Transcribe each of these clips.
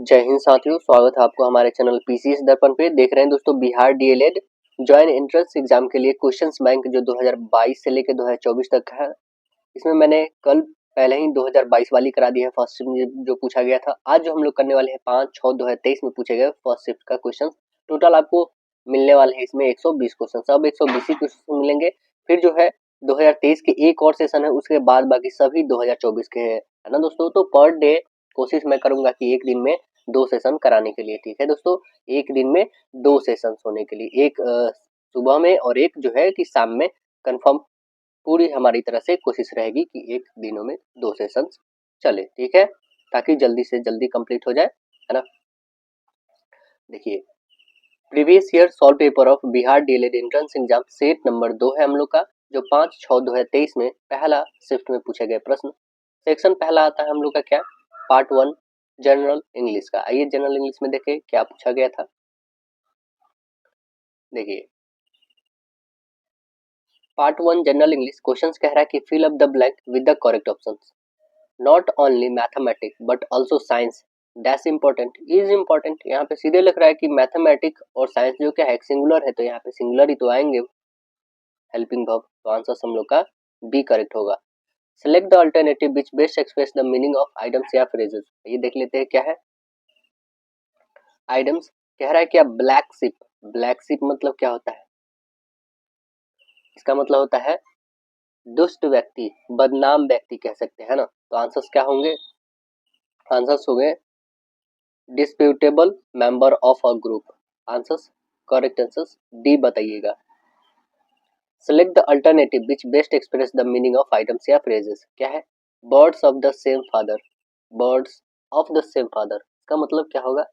जय हिंद साथियों, स्वागत है आपको हमारे चैनल पीसीएस दर्पण पे। देख रहे हैं दोस्तों Bihar DElEd join entrance exam के लिए क्वेश्चंस बैंक जो 2022 से लेकर 2024 तक है। इसमें मैंने कल पहले ही 2022 वाली करा दी है, फर्स्ट शिफ्ट जो पूछा गया था। आज जो हम लोग करने वाले हैं 5/6/2023 में पूछे गए फर्स्ट शिफ्ट का क्वेश्चन। टोटल आपको मिलने वाले हैं इसमें 120 क्वेश्चन, सब 120 ही क्वेश्चन मिलेंगे। फिर जो है 2023 के एक और सेशन है, उसके बाद बाकी सभी 2024 के है ना दोस्तों। तो पर डे कोशिश मैं करूंगा कि एक दिन में 2 सेशन कराने के लिए, ठीक है दोस्तों। एक दिन में 2 सेशन होने के लिए, एक सुबह में और एक जो है कि शाम में। कंफर्म पूरी हमारी तरफ से कोशिश रहेगी कि एक दिनों में 2 सेशन चले, ठीक है, ताकि जल्दी से जल्दी कंप्लीट हो जाए, है ना। देखिए, previous year solve paper of Bihar DElEd entrance exam set number 2 है हम लोग का, जो 5/6/2023 में पहला शिफ्ट में पूछे गए प्रश्न। सेक्शन पहला आता है हम लोग का क्या, पार्ट 1 जनरल इंग्लिश का। आइए जनरल इंग्लिश में देखें क्या पूछा गया था। देखिए, पार्ट 1 जनरल इंग्लिश क्वेश्चंस कह रहा है कि fill up the blank with the correct options. Not only mathematics but also science dash important is important. यहाँ पे सीधे लिख रहा है कि मैथमेटिक्स और साइंस जो क्या है सिंगुलर है, तो यहाँ पे सिंगुलर ही तो आएंगे हेल्पिंग वर्ब। तो आंसर हम लोग का बी करेक्ट होगा। Select the alternative which best express the meaning of items या फ्रेजेस। ये देख लेते हैं क्या है। आइटम्स कह रहा है क्या, ब्लैक शिप। ब्लैक शिप मतलब क्या होता है, इसका मतलब होता है दुष्ट व्यक्ति, बदनाम व्यक्ति कह सकते हैं ना। तो आंसर्स क्या होंगे, आंसर्स होंगे disputable member of a group. Answers correct answers D बताइएगा। Select the alternative which best express the meaning of items या फ्रेजेस। क्या है, birds of the same father. Birds of the same father इसका मतलब क्या होगा,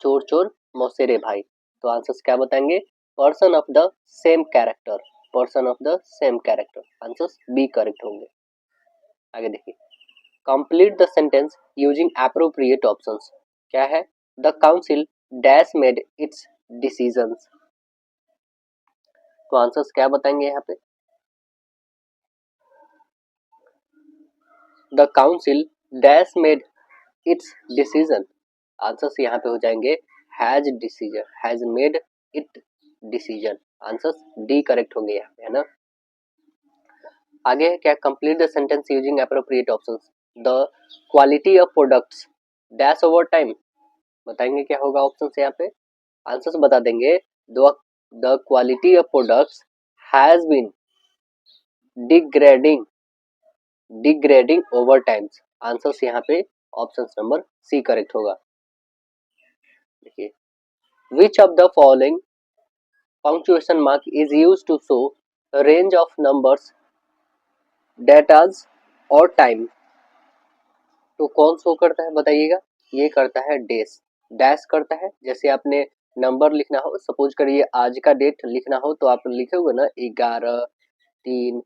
चोर चोर मौसेरे भाई। तो आंसर्स क्या बताएंगे, person of the same character. Person of the same character, answers B correct होंगे। आगे देखिए, complete the sentence using appropriate options. क्या है, the council dash made its decisions. तो आंसर्स क्या बताएंगे यहाँ पे, the council dash made its decision. Answers यहाँ पे हो जाएंगे has decision, has made it decision. Answers D correct होंगे यहाँ पे, है ना। आगे है क्या, complete the sentence using appropriate options. The quality of products dash over time. बताएंगे क्या होगा ऑप्शंस यहाँ पे, आंसर्स बता देंगे the quality of products has been degrading over times. Answers यहाँ पे ऑप्शन नंबर सी करेक्ट होगा। देखिए, which of the following punctuation mark is used to show range of numbers dates और टाइम। तो कौन शो करता है बताइएगा, ये करता है डैश। डैश करता है, जैसे आपने नंबर लिखना हो, सपोज करिए आज का डेट लिखना हो तो आप लिखोगे ना 11/3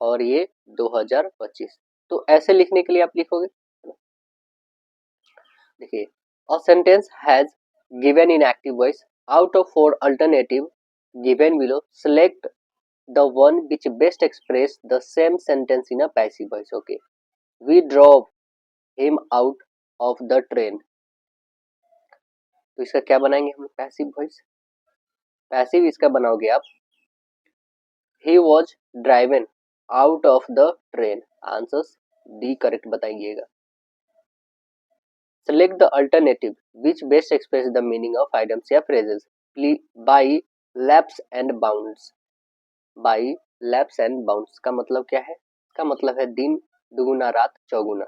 और ये 2025। तो ऐसे लिखने के लिए आप लिखोगे। देखिए, a sentence has given in active voice out of 4 alternative given below, select the one which best express the same sentence in a passive voice. Okay, we drove him out of the train। तो इसका क्या बनाएंगे हम, passive voice. Passive इसका बनाओगे आप, he was driven out of the train। Answers D correct बताइएगा। select the alternative which best express the meaning of items या phrases by laps and bounds। by laps and bounds का मतलब क्या है, इसका मतलब है दिन दुगुना रात चौगुना।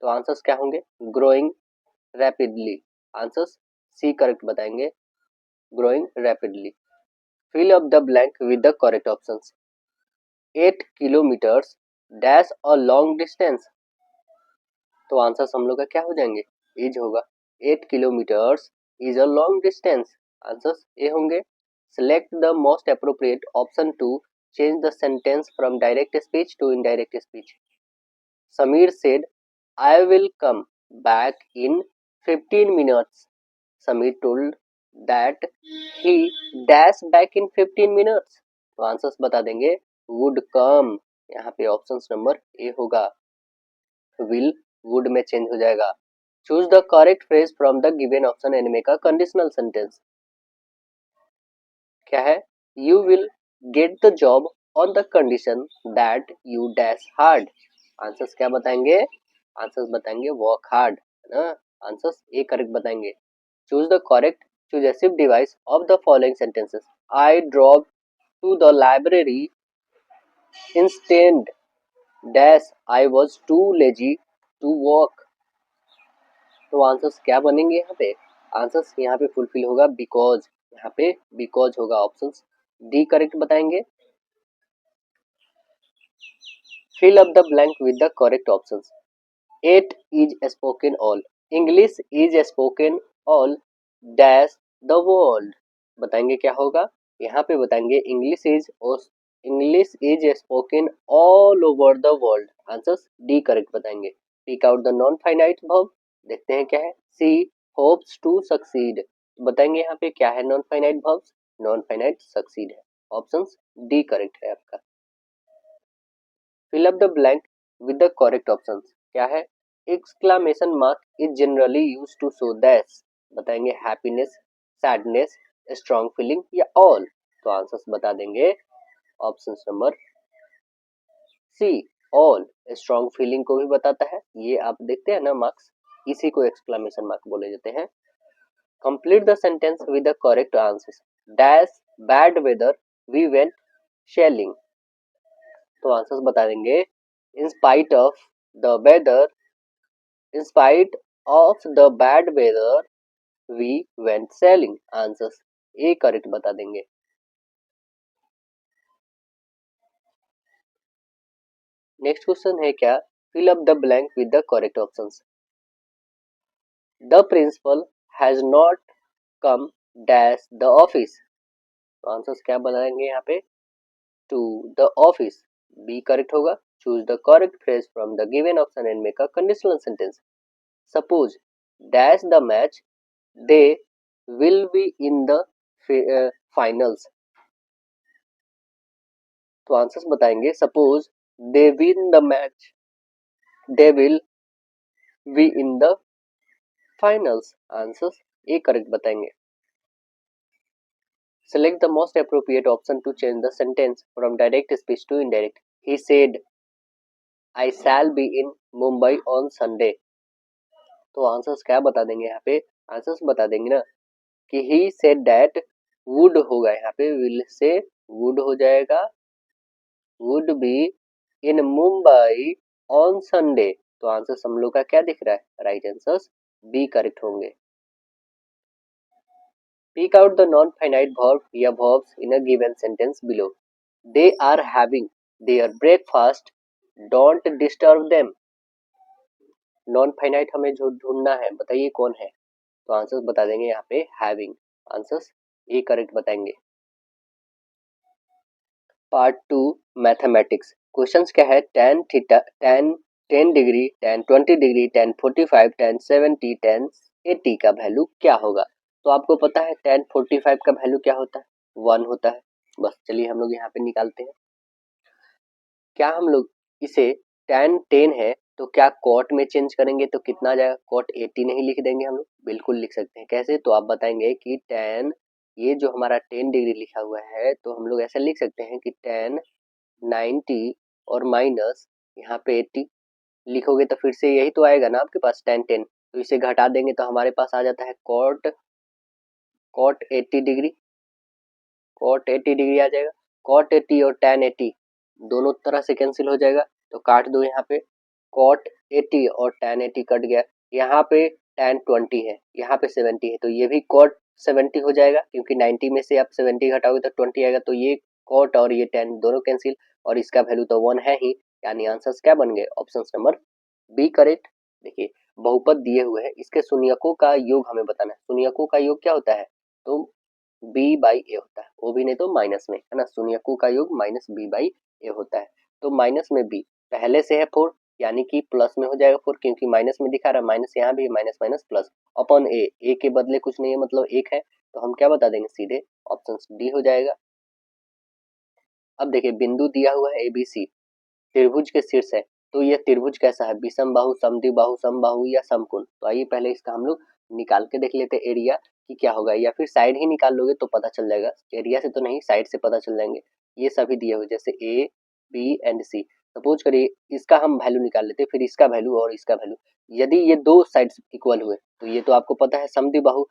तो आंसर्स क्या होंगे, growing rapidly. Answers C correct बताएंगे, growing rapidly. Fill up the blank with the correct options. 8 kilometers dash a long distance. तो आंसर्स हम लोग का क्या हो जाएंगे, इज होगा। 8 kilometers is a long distance. Answers A होंगे। Select the most appropriate option to change the sentence from direct speech to indirect speech। Sameer said, I will come back in 15 minutes। Sameer told that he dash back in 15 minutes। तो answers बता देंगे, would come, यहाँ पे option number A होगा। will would में change हो जाएगा। Choose the correct phrase from the given option and make a conditional sentence. क्या है? You will get the job on the condition that you dash hard. Answers क्या बताएंगे? Answers बताएंगे work hard, है ना। आंसर्स ए करेक्ट बताएंगे। Choose the correct successive device of the following sentences. I drove to the library instead dash I was too lazy to walk। तो answers क्या बनेंगे यहाँ पे? आंसर्स यहाँ पे फुलफिल होगा बिकॉज, यहाँ पे बिकॉज होगा। ऑप्शन डी करेक्ट बताएंगे। Fill up the blank with the correct options. It is spoken all, English is spoken all dash the world. बताएंगे क्या होगा? यहाँ पे बताएंगे English is spoken all over the world. Answers D correct बताएंगे। Pick out the non finite verb. देखते हैं क्या है। C hopes to succeed. बताएंगे यहाँ पे क्या है non finite verbs? Non finite succeed है। ऑप्शंस डी करेक्ट है आपका। Fill up the blank with the correct options. क्या है? Exclamation mark is generally used to show that. बताएंगे हैप्पीनेस, सैडनेस, स्ट्रॉन्ग फीलिंग या ऑल। तो आंसर्स बता देंगे option number C all. Strong feeling को भी बताता है, ये आप देखते हैं ना मार्क्स, इसी को एक्सक्लेमेशन मार्क बोले जाते हैं। Complete the sentence with the correct answers. Dash bad weather we went shelling. तो आंसर्स बता देंगे in spite of the weather, in spite of the bad weather we went sailing. Answers A correct बता देंगे। Next question है क्या? Fill up the blank with the correct options. The principal has not come dash the office. तो answers क्या बनाएंगे यहाँ पे? To the office, B correct होगा। Choose the correct phrase from the given option and make a conditional sentence. Suppose dash the match they will be in the finals. तो answers बताएंगे suppose they win the match they will be in the finals. Answers A correct बताएंगे। Select the most appropriate option to change the sentence from direct speech to indirect. He said, I shall be in Mumbai on Sunday। तो answers क्या बता देंगे यहाँ पे? Answers बता देंगे ना कि he said that would होगा, यहाँ पे will से would हो जाएगा, would be in Mumbai on Sunday। तो आंसर्स हम लोग का क्या दिख रहा है? राइट आंसर्स बी करेक्ट होंगे। Pick out the non-finite verb या verbs in a given sentence below. They are having their breakfast. Don't disturb them. Non-finite हमें जो ढूंढना है, बताइए कौन है? तो आंसर्स बता देंगे यहाँ पे having। आंसर्स ए करेक्ट बताएंगे। Part 2 mathematics. क्वेश्चंस क्या है? tan theta, tan 10 degree, tan 20 degree, tan 45, tan 70, tan 80 का वैल्यू क्या होगा? तो आपको पता है tan 45 का वैल्यू क्या होता है? 1 होता है। बस चलिए हम लोग यहाँ पे निकालते हैं। क्या हम लोग इसे tan 10 है तो क्या कॉट में चेंज करेंगे तो कितना आ जाएगा? कॉट 80 नहीं लिख देंगे हम लोग? बिल्कुल लिख सकते हैं। कैसे? तो आप बताएंगे कि tan, ये जो हमारा 10 डिग्री लिखा हुआ है तो हम लोग ऐसे लिख सकते हैं कि tan 90 और माइनस यहाँ पे 80 लिखोगे तो फिर से यही तो आएगा ना आपके पास tan 10। तो इसे घटा देंगे तो हमारे पास आ जाता है cot 80 डिग्री, cot 80 डिग्री आ जाएगा। cot 80 और tan 80 दोनों तरह से कैंसिल हो जाएगा, तो काट दो। यहाँ पे cot 80 और tan 80 कट गया। यहाँ पे tan 20 है, यहाँ पे 70 है, तो ये भी cot 70 हो जाएगा क्योंकि 90 में से आप 70 घटाओगे तो 20 आएगा। तो ये cot और ये tan दोनों कैंसिल, और इसका वैल्यू तो 1 है ही, यानी आंसर्स क्या बन गए? Option number B correct. देखिए बहुपद दिए हुए हैं, इसके शून्यकों का योग हमें बताना है। शून्यकों का योग क्या होता है? तो बी बाई ए होता है, वो भी नहीं तो माइनस में, है ना। शून्यकों का योग माइनस बी बाई ए होता है। तो माइनस में बी पहले से है 4, यानी कि प्लस में हो जाएगा 4, क्योंकि माइनस में दिखा रहा है, माइनस यहाँ भी माइनस माइनस प्लस अपॉन ए, ए के बदले कुछ नहीं है मतलब 1 है, तो हम क्या बता देंगे? सीधे ऑप्शन डी हो जाएगा। अब देखिए बिंदु दिया हुआ है ABC, त्रिभुज के शीर्ष है, तो ये त्रिभुज कैसा है, विषम बाहु, समद्विबाहु, समबाहु या समकोण। तो आइए पहले इसका हम लोग निकाल के देख लेते हैं एरिया कि क्या होगा, या फिर साइड ही निकाल लोगे तो पता चल जाएगा, एरिया से तो नहीं साइड से पता चल जाएंगे। ये सभी दिए हुए जैसे A B and C. Suppose करिए इसका हम वैल्यू निकाल लेते हैं, फिर इसका वैल्यू और इसका वैल्यू। यदि ये दो साइड्स इक्वल हुए तो ये तो आपको पता है समद्विबाहु।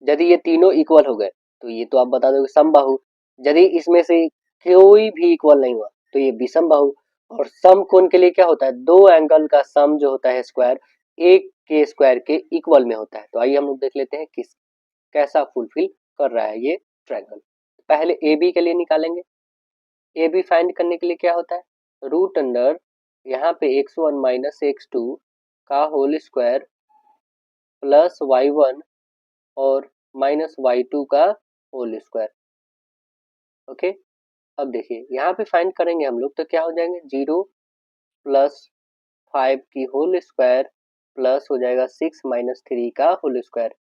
यदि ये तीनों इक्वल हो गए तो ये तो आप बता दोगे समबाहु। यदि इसमें से कोई भी इक्वल नहीं हुआ तो ये विषम बाहु। और समकोण के लिए क्या होता है, दो एंगल का सम जो होता है स्क्वायर एक के स्क्वायर के इक्वल में होता है। तो आइए हम लोग देख लेते हैं किस कैसा फुलफिल कर रहा है ये ट्रायंगल। पहले ए बी के लिए निकालेंगे। ए बी फाइंड करने के लिए क्या होता है, रूट अंडर यहाँ पे x1 माइनस x2 का होल स्क्वायर प्लस y1 और माइनस y2 का होल स्क्वायर। ओके, अब देखिए यहाँ पे फाइंड करेंगे हम लोग तो क्या हो जाएंगे, 0 प्लस 5 की होल स्क्वायर प्लस हो जाएगा 6 माइनस 3 का होल स्क्वायर।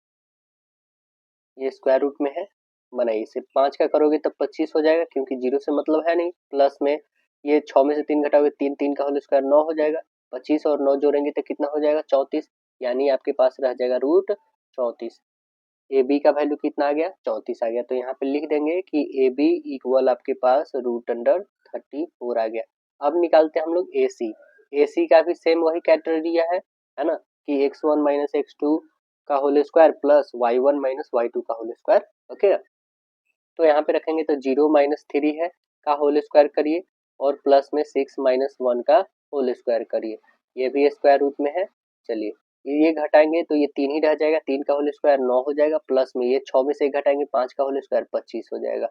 ये स्क्वायर रूट में है, बनाइए इसे 5 का करोगे तब 25 हो जाएगा, क्योंकि 0 से मतलब है नहीं। प्लस में ये 6 में से 3 घटाओगे 3 3 का होल स्क्वायर 9 हो जाएगा। 25 और 9 जोड़ेंगे तो कितना हो जाएगा 34, यानी आपके पास रह जाएगा रूट 34। ए बी का वैल्यू कितना आ गया 34 आ गया। तो यहाँ पे लिख देंगे कि ए बी इक्वल आपके पास रूट अंडर 34 आ गया। अब निकालते हैं हम लोग ए सी। ए सी का भी सेम वही क्राइटेरिया है ना, कि x1 माइनस x2 का whole square plus y1 minus y2 का होल स्क्वायर। ओके ना, तो यहाँ पे रखेंगे तो 0 माइनस 3 है का होल स्क्वायर करिए और प्लस में 6 माइनस 1 का होल स्क्वायर करिए। ये भी स्क्वायर रूट में है। चलिए ये घटाएंगे तो ये 3 ही रह जाएगा, 3 का होल स्क्वायर 9 हो जाएगा, प्लस में ये 6 में से घटाएंगे 5 का होल स्क्वायर 25 हो जाएगा।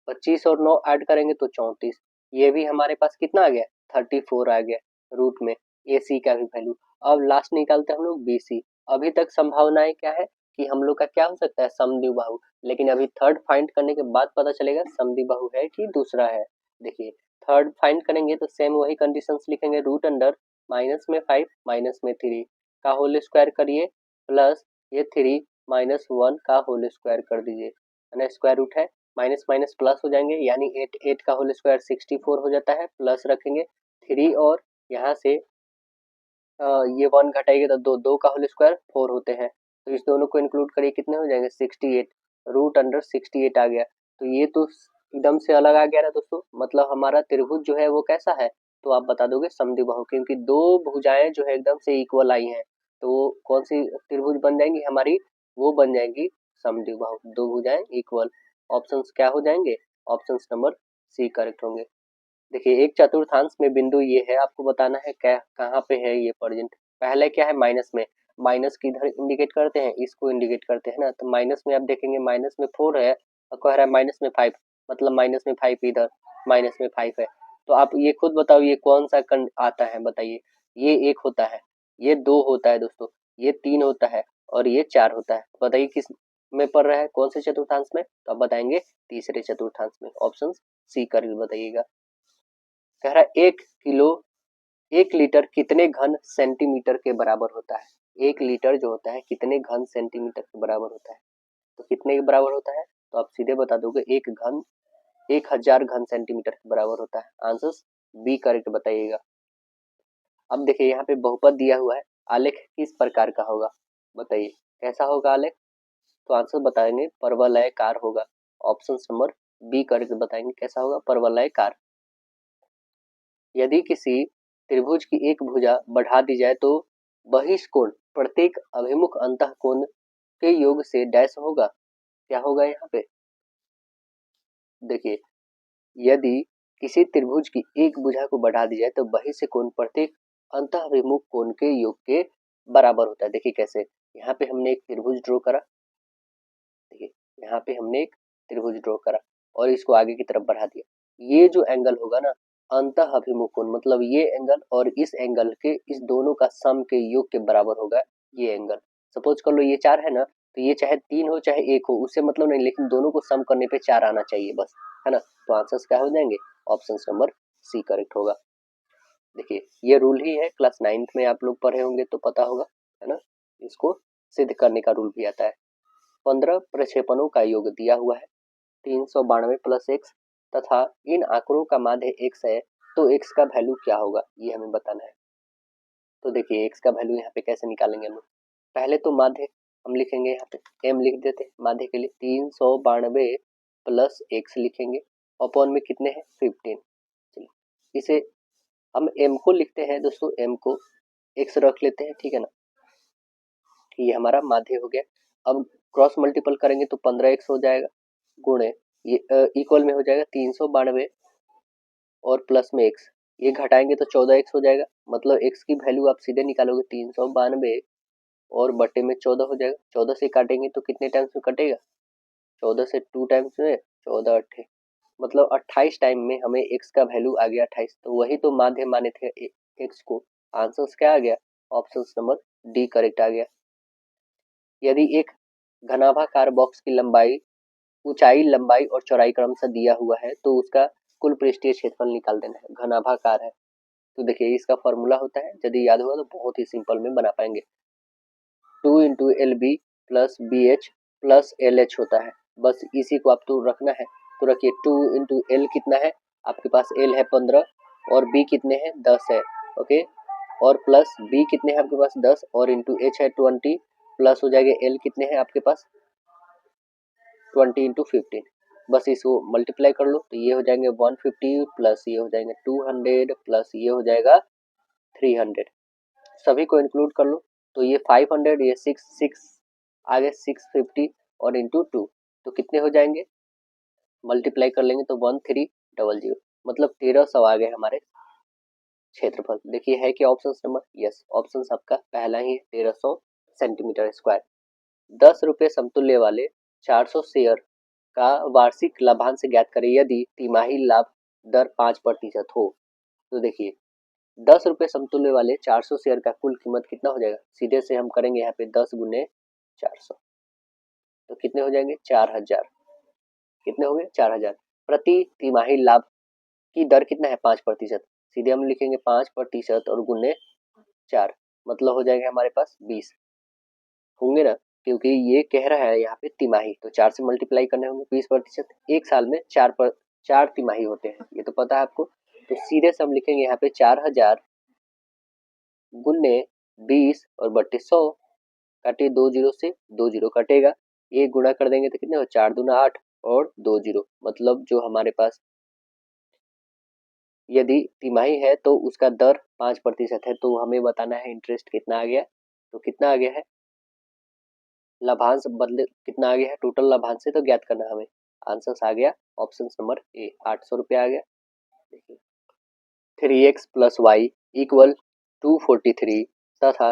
25 और 9 ऐड करेंगे तो 34। ये भी हमारे पास कितना आ गया 34 आ गया रूट में ए सी का भी वैल्यू। अब लास्ट निकालते हैं हम लोग बी सी। अभी तक संभावनाएं क्या है कि हम लोग का क्या हो सकता है समद्विबाहु, लेकिन अभी थर्ड फाइंड करने के बाद पता चलेगा समद्विबाहु है कि दूसरा है। देखिए थर्ड फाइंड करेंगे तो सेम वही कंडीशंस लिखेंगे, रूट अंडर माइनस में 5 माइनस में 3 का होल स्क्वायर करिए प्लस ये 3 माइनस 1 का होल स्क्वायर कर दीजिए, है ना, स्क्वायर रूट है। माइनस माइनस प्लस हो जाएंगे, यानी 8 का होल स्क्वायर 64 हो जाता है, प्लस रखेंगे 3 और यहाँ से ये 1 घटाएंगे तो 2 का होल स्क्वायर 4 होते हैं। तो इस दोनों को इंक्लूड करिए कितने हो जाएंगे 68, रूट अंडर 68 आ गया। तो ये तो एकदम से अलग आ गया ना दोस्तों, मतलब हमारा त्रिभुज जो है वो कैसा है, तो आप बता दोगे समद्विबाहु, क्योंकि दो भुजाएं जो है एकदम से इक्वल आई हैं। तो कौन सी त्रिभुज बन जाएंगी हमारी, वो बन जाएंगी समद्विबाहु, दो भुजाएं इक्वल। ऑप्शंस क्या हो जाएंगे, ऑप्शंस नंबर सी करेक्ट होंगे। देखिए एक चतुर्थांश में बिंदु ये है, आपको बताना है क्या कहाँ पे है ये प्रेजेंट। पहले क्या है माइनस में, माइनस किधर इंडिकेट करते हैं, इसको इंडिकेट करते हैं ना। तो माइनस में आप देखेंगे माइनस में 4 है और कह रहा है माइनस में 5, मतलब माइनस में 5 इधर, माइनस में 5 है। तो आप ये खुद बताओ ये कौन सा आता है बताइए। ये 1 होता है, ये 2 होता है दोस्तों, ये 3 होता है और ये 4 होता है। बताइए किस में पड़ रहा है, कौन से चतुर्थांश में, तो आप बताएंगे तीसरे चतुर्थांश में। ऑप्शन सी कर बताइएगा। कह रहा है 1 लीटर कितने घन सेंटीमीटर के बराबर होता है। 1 लीटर जो होता है कितने घन सेंटीमीटर के बराबर होता है, तो कितने के बराबर होता है, तो आप सीधे बता दोगे 1000 घन सेंटीमीटर के बराबर होता है। आंसर बी करेक्ट बताइएगा। अब देखिए यहाँ पे बहुपद दिया हुआ है, आलेख किस प्रकार का होगा बताइए, कैसा होगा आलेख, तो आंसर बताएंगे परवलयाकार होगा। ऑप्शन नंबर बी करेक्ट बताएंगे कैसा होगा, परवलयाकार। यदि किसी त्रिभुज की एक भुजा बढ़ा दी जाए तो बहिष्कोण प्रत्येक अभिमुख अंतःकोण के योग से डैश होगा, क्या होगा यहाँ पे, देखिए यदि किसी त्रिभुज की एक भुजा को बढ़ा दी जाए तो बहिष्य कोण प्रत्येक अंतःभिमुख कोण के योग के बराबर होता है। देखिए कैसे, यहाँ पे हमने एक त्रिभुज ड्रॉ करा, देखिए यहाँ पे हमने एक त्रिभुज ड्रॉ करा और इसको आगे की तरफ बढ़ा दिया। ये जो एंगल होगा ना अंतः अभिमुख कोण, मतलब ये एंगल और इस एंगल के इस दोनों का सम के योग के बराबर होगा ये एंगल। सपोज कर लो ये 4 है ना, तो ये चाहे 3 हो चाहे 1 हो उससे मतलब नहीं, लेकिन दोनों को सम करने पे 4 आना चाहिए बस, है ना। तो आंसर्स क्या हो जाएंगे, ऑप्शन नंबर सी करेक्ट होगा। देखिए ये रूल ही है, क्लास 9th में आप लोग पढ़े होंगे तो पता होगा, है ना। इसको सिद्ध करने का रूल भी आता है। 15 प्रक्षेपणों का योग दिया हुआ है 392 प्लस x तथा इन आंकड़ों का माध्य x है तो x का वैल्यू क्या होगा ये हमें बताना है। तो देखिए x का वैल्यू यहाँ पे कैसे निकालेंगे हम लोग। पहले तो माध्य हम लिखेंगे, यहाँ पे m लिख देते हैं माध्य के लिए, 392 प्लस x लिखेंगे, अपॉन में कितने हैं 15। चलिए इसे हम m को लिखते हैं दोस्तों, m को x रख लेते हैं, ठीक है ना। ये हमारा माध्य हो गया। अब क्रॉस मल्टीपल करेंगे तो 15x हो जाएगा, गुणे ये इक्वल में हो जाएगा 392 और प्लस में x, ये घटाएंगे तो 14x हो जाएगा। मतलब x की वैल्यू आप सीधे निकालोगे 392 और बटे में 14 हो जाएगा। 14 से काटेंगे तो कितने टाइम्स में कटेगा, 14 से 2 टाइम्स में 14 अट्ठे, मतलब 28 टाइम में हमें x का वैल्यू आ गया 28। तो वही तो माध्य माने थे x को। आंसर क्या आ गया, ऑप्शन नंबर डी करेक्ट आ गया। यदि एक घनाभाकार बॉक्स की लंबाई, ऊंचाई, लंबाई और चौड़ाई क्रमशः दिया हुआ है तो उसका कुल पृष्ठीय क्षेत्रफल निकाल देना है। घनाभाकार है तो देखिए इसका फॉर्मूला होता है, यदि याद होगा तो बहुत ही सिंपल में बना पाएंगे, 2 into L B plus B H plus L H होता है। बस इसी को आपको रखना है। तो रखिए 2 इंटू एल कितना है आपके पास, एल है 15 और बी कितने हैं 10 है, ओके, और प्लस बी कितने हैं आपके पास 10 और इंटू एच है 20, प्लस हो जाएगा एल कितने हैं आपके पास 20 इंटू 15। बस इसको मल्टीप्लाई कर लो तो ये हो जाएंगे 150 प्लस ये हो जाएंगे 200 प्लस ये हो जाएगा 300। सभी को इंक्लूड कर लो तो ये 500, ये 6 आगे 650 और इंटू 2 तो कितने हो जाएंगे, मल्टीप्लाई कर लेंगे तो 1300, मतलब 1300 आ गए हमारे क्षेत्रफल। देखिए है क्या ऑप्शन नंबर, यस ऑप्शन आपका पहला ही है 1300 सेंटीमीटर स्क्वायर। 10 रुपये समतुल्य वाले 400 शेयर का वार्षिक लाभांश ज्ञात करें यदि तिमाही लाभ दर 5% हो। तो देखिए 10 रुपये समतुल्य वाले 400 शेयर का कुल कीमत कितना हो जाएगा, सीधे से हम करेंगे यहाँ पे 10 गुने 400 तो कितने हो जाएंगे 4000, कितने हो गए 4000। प्रति तिमाही लाभ की दर कितना है 5%, सीधे हम लिखेंगे 5% और गुने 4, मतलब हो जाएगा हमारे पास 20 होंगे ना, क्योंकि ये कह रहा है यहाँ पे तिमाही तो 4 से मल्टीप्लाई करने होंगे 20%। एक साल में 4 तिमाही होते हैं, ये तो पता है आपको। तो सीधे से हम लिखेंगे यहाँ पे 4000 गुने 20 और बट्टे 100, काटिए 2 जीरो से 2 जीरो कटेगा, ये गुणा कर देंगे तो कितने हो 4 दूना 8 और 2 जीरो, मतलब जो हमारे पास यदि तिमाही है तो उसका दर 5% है। तो हमें बताना है इंटरेस्ट कितना आ गया, तो कितना आ गया है लाभांश बदले कितना आ गया है टोटल लाभांश से तो ज्ञात करना है हमें। आंसर आ गया ऑप्शन नंबर ए 800 रुपया आ गया। देखिए 3x प्लस वाई इक्वल 243 तथा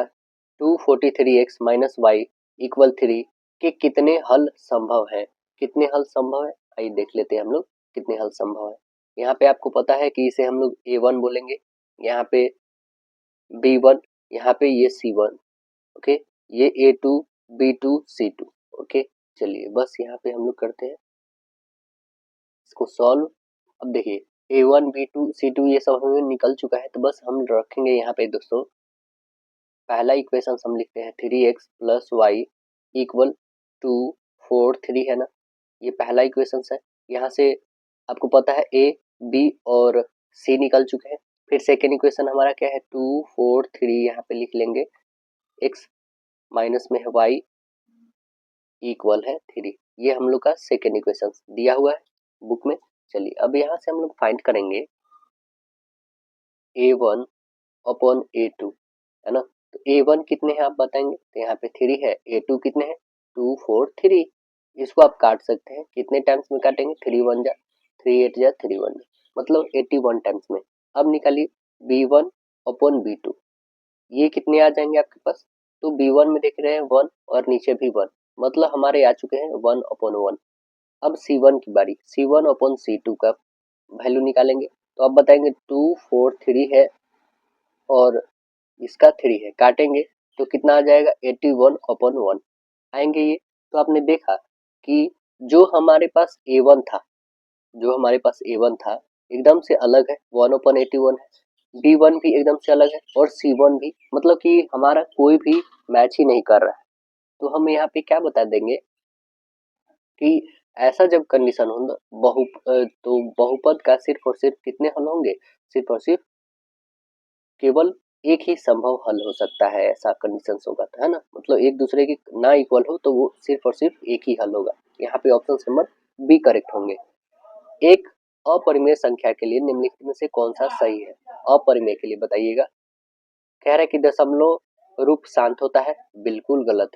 243x माइनस वाई इक्वल 3 के कितने हल संभव है, कितने हल संभव है आइए देख लेते हैं हम लोग कितने हल संभव है। यहाँ पे आपको पता है कि इसे हम लोग a1 बोलेंगे, यहाँ पे b1, यहाँ पे ये c1, ओके, ये a2 b2 c2, ओके। चलिए बस यहाँ पे हम लोग करते हैं इसको सॉल्व। अब देखिए a1 b2 c2 ये सब हमें निकल चुका है, तो बस हम रखेंगे यहाँ पे दोस्तों पहला इक्वेशन हम लिखते हैं 3x प्लस वाई इक्वल 243 है ना, ये पहला इक्वेशन है। यहाँ से आपको पता है a b और c निकल चुके हैं। फिर सेकेंड इक्वेशन हमारा क्या है 243, यहाँ पे लिख लेंगे x माइनस में है y इक्वल है 3, ये हम लोग का सेकेंड इक्वेशन दिया हुआ है बुक में। चलिए अब यहाँ से हम लोग फाइंड करेंगे a1 अपॉन a2 है ना, तो a1 कितने हैं आप बताएंगे, तो यहाँ पे 3 है, a2 कितने हैं 243, इसको आप काट सकते हैं, कितने टाइम्स में काटेंगे 3 1 जा 3 8 जा 3 1 मतलब 81 टाइम्स में। अब निकालिए b1 अपॉन b2, ये कितने आ जाएंगे आपके पास, तो b1 में देख रहे हैं 1 और नीचे भी 1, मतलब हमारे आ चुके हैं 1 अपॉन 1। अब c1 की बारी, c1 अपॉन c2 का वैल्यू निकालेंगे, तो आप बताएंगे 243 है और इसका 3 है, काटेंगे तो कितना आ जाएगा 81 अपॉन 1 आएंगे ये। तो आपने देखा कि जो हमारे पास a1 था, जो हमारे पास a1 था एकदम से अलग है, 1 अपॉन 81 है, b1 भी एकदम से अलग है और c1 भी, मतलब कि हमारा कोई भी मैच ही नहीं कर रहा है। तो हम यहाँ पे क्या बता देंगे कि ऐसा जब कंडीशन हो तो बहुपद का सिर्फ और सिर्फ कितने हल होंगे, सिर्फ और सिर्फ केवल एक ही संभव हल हो सकता है, ऐसा कंडीशन होगा तो, है ना, मतलब एक दूसरे की ना इक्वल हो तो वो सिर्फ और सिर्फ एक ही हल होगा। यहाँ पे ऑप्शन नंबर बी करेक्ट होंगे। एक अपरिमेय संख्या के लिए निम्नलिखित में से कौन सा सही है, अपरिमेय के लिए बताइएगा। कह रहा है कि दशमलव रूप शांत होता है, बिल्कुल गलत।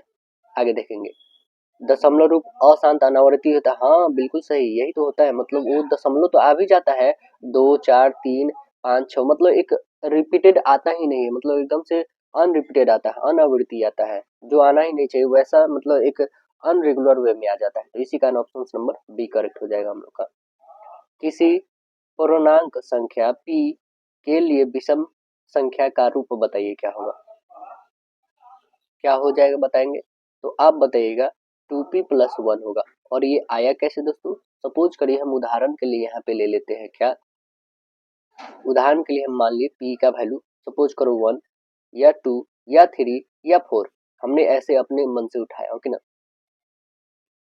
आगे देखेंगे, दशमलव रूप अशांत अनावर्ती होता है, हाँ बिल्कुल सही, यही तो होता है, मतलब वो दशमलव तो आ भी जाता है, 2 4 3 5 6, मतलब एक रिपीटेड आता ही नहीं है, मतलब एकदम से अनरिपीटेड आता है, अनावृत्ति आता है, जो आना ही नहीं चाहिए वैसा, मतलब एक अनरेगुलर वे में आ जाता है। तो इसी कारण ऑप्शन नंबर बी करेक्ट हो जाएगा हम लोग का। किसी पूर्णांक संख्या p के लिए विषम संख्या का रूप बताइए, क्या होगा, क्या हो जाएगा बताएंगे। तो आप बताइएगा 2p+1 होगा। और ये आया कैसे दोस्तों, सपोज करिए हम उदाहरण के लिए यहाँ पे ले लेते हैं, क्या उदाहरण के लिए हम मान लिए p का वैल्यू सपोज करो 1 या 2 या 3 या 4, हमने ऐसे अपने मन से उठाया, ओके ना।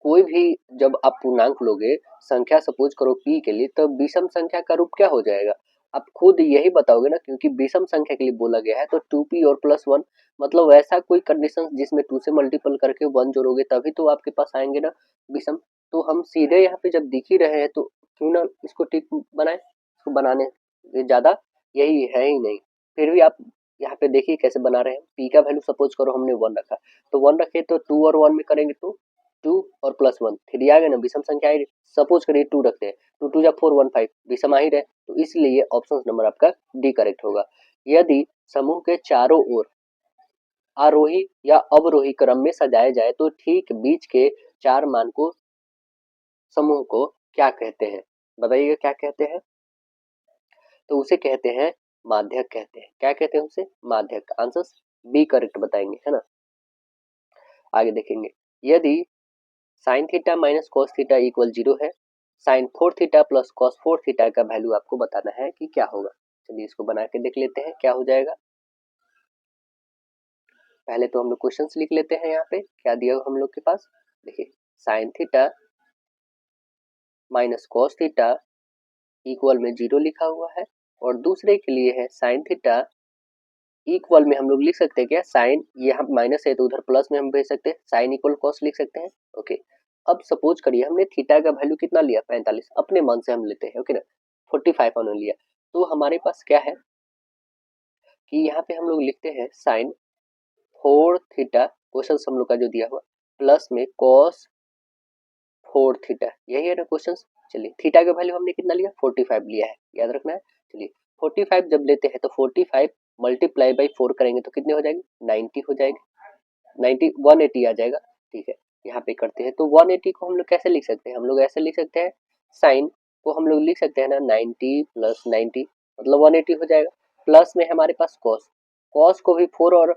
कोई भी जब आप पूर्णांक लोगे संख्या सपोज करो p के लिए, तब विषम संख्या का रूप क्या हो जाएगा, आप खुद यही बताओगे ना, क्योंकि विषम संख्या के लिए बोला गया है। तो 2p और +1 मतलब वैसा कोई कंडीशन जिसमें 2 से मल्टीपल करके 1 जोड़ोगे तभी तो आपके पास आएंगे ना विषम। तो हम सीधे यहाँ पे जब दिख ही रहे हैं तो क्यों ना इसको टिक बनाए, इसको बनाने ज्यादा यही है ही नहीं। फिर भी आप यहाँ पे देखिए कैसे बना रहे हैं। p का वैल्यू सपोज करो हमने 1 रखा, तो 1 रखे तो 2 और 1 में करेंगे तो 2 और +1 3 आ गए ना, विषम संख्या आई। सपोज करिए 2 रखते हैं, 2 2 जा 4 1 5 विषम आ ही रहे, तो इसलिए ऑप्शन नंबर आपका डी करेक्ट होगा। यदि समूह के चारों ओर आरोही या अवरोही क्रम में सजाए जाए तो ठीक बीच के 4 मान को समूह को क्या कहते हैं, बताइएगा क्या कहते हैं। तो उसे कहते हैं माध्यक कहते हैं, क्या कहते हैं उसे, माध्यक। आंसर बी करेक्ट बताएंगे, है ना। आगे देखेंगे, यदि sine theta minus cos theta equal 0 है, sine 4 theta plus cos 4 theta का वैल्यू आपको बताना है कि क्या होगा। चलिए इसको बना के देख लेते हैं क्या हो जाएगा। पहले तो हम लोग क्वेश्चंस लिख लेते हैं, यहाँ पे क्या दिया हम लोग के पास, देखिए sign theta minus cos theta equal में 0 लिखा हुआ है, और दूसरे के लिए है साइन थीटा इक्वल में हम लोग लिख सकते हैं क्या, साइन यहाँ माइनस है तो उधर प्लस में हम भेज सकते हैं, साइन इक्वल कॉस लिख सकते हैं। ओके, अब सपोज करिए हमने थीटा का वैल्यू कितना लिया 45, अपने मन से हम लेते हैं, ओके ना, 45 हमने लिया। तो हमारे पास क्या है कि यहाँ पे हम लोग लिखते हैं साइन 4 थीटा, क्वेश्चन हम लोग का जो दिया हुआ, प्लस में कॉस 4 थीटा, यही है ना क्वेश्चन। चलिए थीटा का वैल्यू हमने कितना लिया 45 लिया है, याद रखना है। चलिए 45 जब लेते हैं तो 45 मल्टीप्लाई बाई 4 करेंगे तो कितने हो जाएंगे 90 हो जाएंगे, 90 180 आ जाएगा। ठीक है, यहाँ पे करते हैं तो 180 को हम लोग कैसे लिख सकते हैं, हम लोग ऐसे लिख सकते हैं, साइन को हम लोग लिख सकते हैं ना 90 प्लस 90 मतलब 180 हो जाएगा। प्लस में हमारे पास कॉस, कॉस को भी 4 और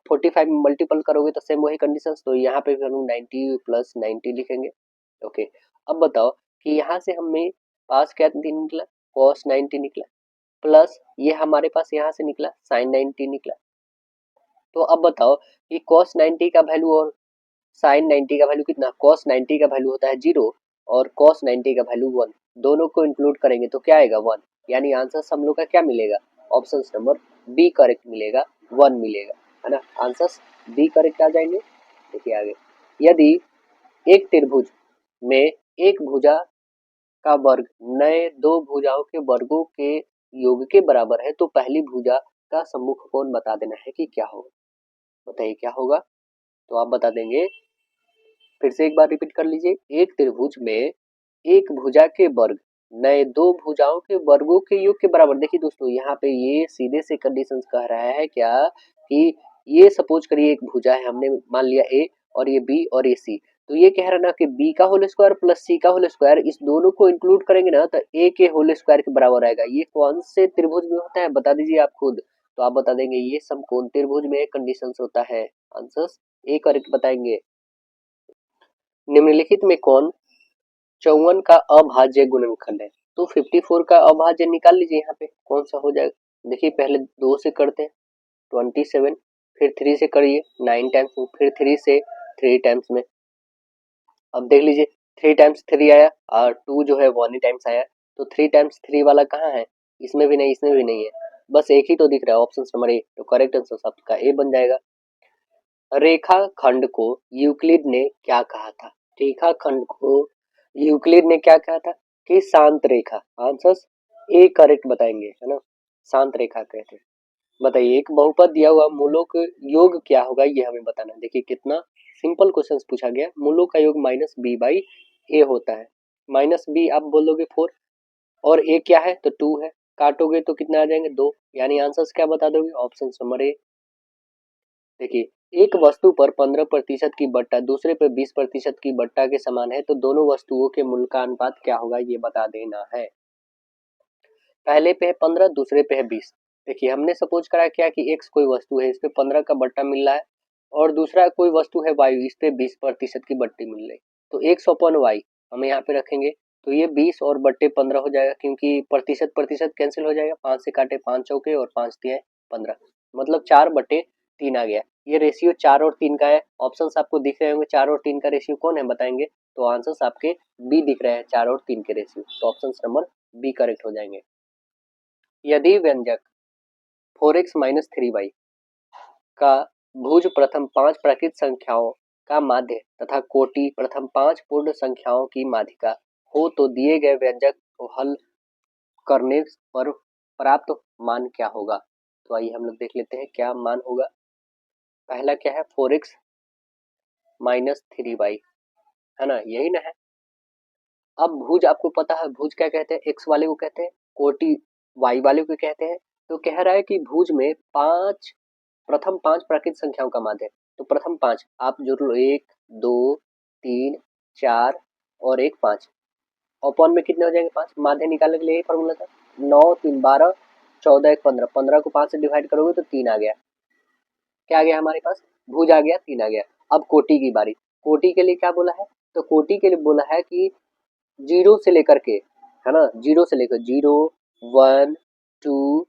45 में मल्टीपल करोगे तो सेम वही कंडीशन, तो यहाँ पे भी हम लोग 90 प्लस 90 लिखेंगे। ओके, अब बताओ कि यहाँ से हमें पास क्या निकला, कॉस 90 निकला, प्लस ये हमारे पास यहाँ से निकला साइन 90 निकला। तो अब बताओ कि cos 90 का वैल्यू और sin 90 का वैल्यू कितना, cos 90 का वैल्यू होता है 0 और cos 90 का वैल्यू 1, दोनों को इंक्लूड करेंगे तो क्या आएगा 1, यानी आंसर हम लोग का क्या मिलेगा, ऑप्शन नंबर बी करेक्ट मिलेगा, 1 मिलेगा, है ना। आंसर बी करेक्ट आ जाएंगे। देखिए आगे, यदि एक त्रिभुज में एक भुजा का वर्ग नए दो भुजाओं के वर्गों के योग के बराबर है तो पहली भुजा का सम्मुख कोण बता देना है कि क्या होगा, बताइए क्या होगा। तो आप बता देंगे, फिर से एक बार रिपीट कर लीजिए, एक त्रिभुज में एक भुजा के वर्ग नए दो भुजाओं के वर्गों के योग के बराबर। देखिए दोस्तों यहाँ पे ये सीधे से कंडीशन कह रहा है क्या कि ये सपोज करिए एक भुजा है, हमने मान लिया ए और ये बी और ये सी, तो ये कह रहा ना कि बी का होल स्क्वायर प्लस सी का होल स्क्वायर, इस दोनों को इंक्लूड करेंगे ना तो ए के होल स्क्वायर के बराबर आएगा। ये कौन से त्रिभुज में होता है बता दीजिए आप खुद, तो आप बता देंगे ये समकोण त्रिभुज में कंडीशन होता है। आंसर ए करेक्ट बताएंगे। निम्नलिखित में कौन 54 का अभाज्य गुणनखंड है, तो 54 का अभाज्य निकाल लीजिए, यहाँ पे कौन सा हो जाएगा। देखिए पहले 2 से करते हैं 27, फिर 3 से करिए 9 टाइम्स में, फिर 3 से 3 टाइम्स में। अब देख लीजिए 3 टाइम्स 3 आया और 2 जो है 1 ही टाइम्स आया, तो 3 टाइम्स 3 वाला कहाँ है? इसमें भी नहीं, इसमें भी नहीं है, बस एक ही तो दिख रहा है, ऑप्शन नंबर ए। तो करेक्ट आंसर आपका ए बन जाएगा। रेखाखंड को यूक्लिड ने क्या कहा था? रेखाखंड को यूक्लिड ने क्या कहा था? कि शांत रेखा। आंसर ए करेक्ट बताएंगे, है ना, शांत रेखा कहते हैं। बताइए, एक बहुपद दिया हुआ मूलों का योग क्या होगा, ये हमें बताना है। देखिए कितना सिंपल क्वेश्चन पूछा गया। मूलों का योग माइनस बी बाई ए होता है। माइनस बी आप बोलोगे 4 और ए क्या है तो 2 है, काटोगे तो कितना आ जाएंगे 2, यानी आंसर क्या बता दोगे? Option number A. देखिए, एक वस्तु पर 15% की बट्टा दूसरे पर 20% की बट्टा के समान है, तो दोनों वस्तुओं के मूल का अनुपात क्या होगा, ये बता देना है। पहले पे है 15, दूसरे पे है 20। देखिए हमने सपोज करा क्या कि एक्स कोई वस्तु है, इस पे 15 का बट्टा मिल रहा है, और दूसरा कोई वस्तु है वायु, इस पे 20% की बट्टी मिल रही, तो एक्स अपॉन वाई हम यहाँ पे रखेंगे, तो ये 20 और बट्टे 15 हो जाएगा, क्योंकि प्रतिशत प्रतिशत कैंसिल हो जाएगा, 5 से काटे 5 चौके और 5 तिहाई 15, मतलब 4/3 आ गया। ये रेशियो 4 और 3 का है। ऑप्शंस आपको दिख रहे होंगे, 4 और 3 का रेशियो कौन है बताएंगे? तो आंसर्स आपके बी दिख रहे हैं, 4 और 3 के रेशियो, तो ऑप्शन नंबर बी करेक्ट हो जाएंगे। यदि व्यंजक 4x माइनस 3y का भुज प्रथम 5 प्राकृत संख्याओं का माध्य तथा कोटि प्रथम 5 पूर्ण संख्याओं की माध्यिका हो, तो दिए गए व्यंजक को हल करने पर प्राप्त मान क्या होगा? तो आइए हम लोग देख लेते हैं क्या मान होगा। पहला क्या है? 4x माइनस 3y, है ना, यही ना है। अब भुज आपको पता है, भुज क्या कहते हैं? एक्स वाले को कहते हैं, कोटि वाई वाले को कहते हैं। तो कह रहा है कि भुज में प्रथम 5 प्राकृत संख्याओं का माध्य है, तो प्रथम 5 आप जरूर 1 2 3 4 और 1 5 अपॉन में कितने हो जाएंगे? 5। माध्य निकालने के लिए यही फॉर्मूला था, 9 3 12 14 1 15, 15 को 5 से डिवाइड करोगे तो 3 आ गया। क्या आ गया हमारे पास? भुज आ गया, 3 आ गया। अब कोटि की बारी। कोटि के लिए क्या बोला है? तो कोटि के लिए बोला है कि 0 से लेकर के, है ना, 0 से लेकर 0 1 2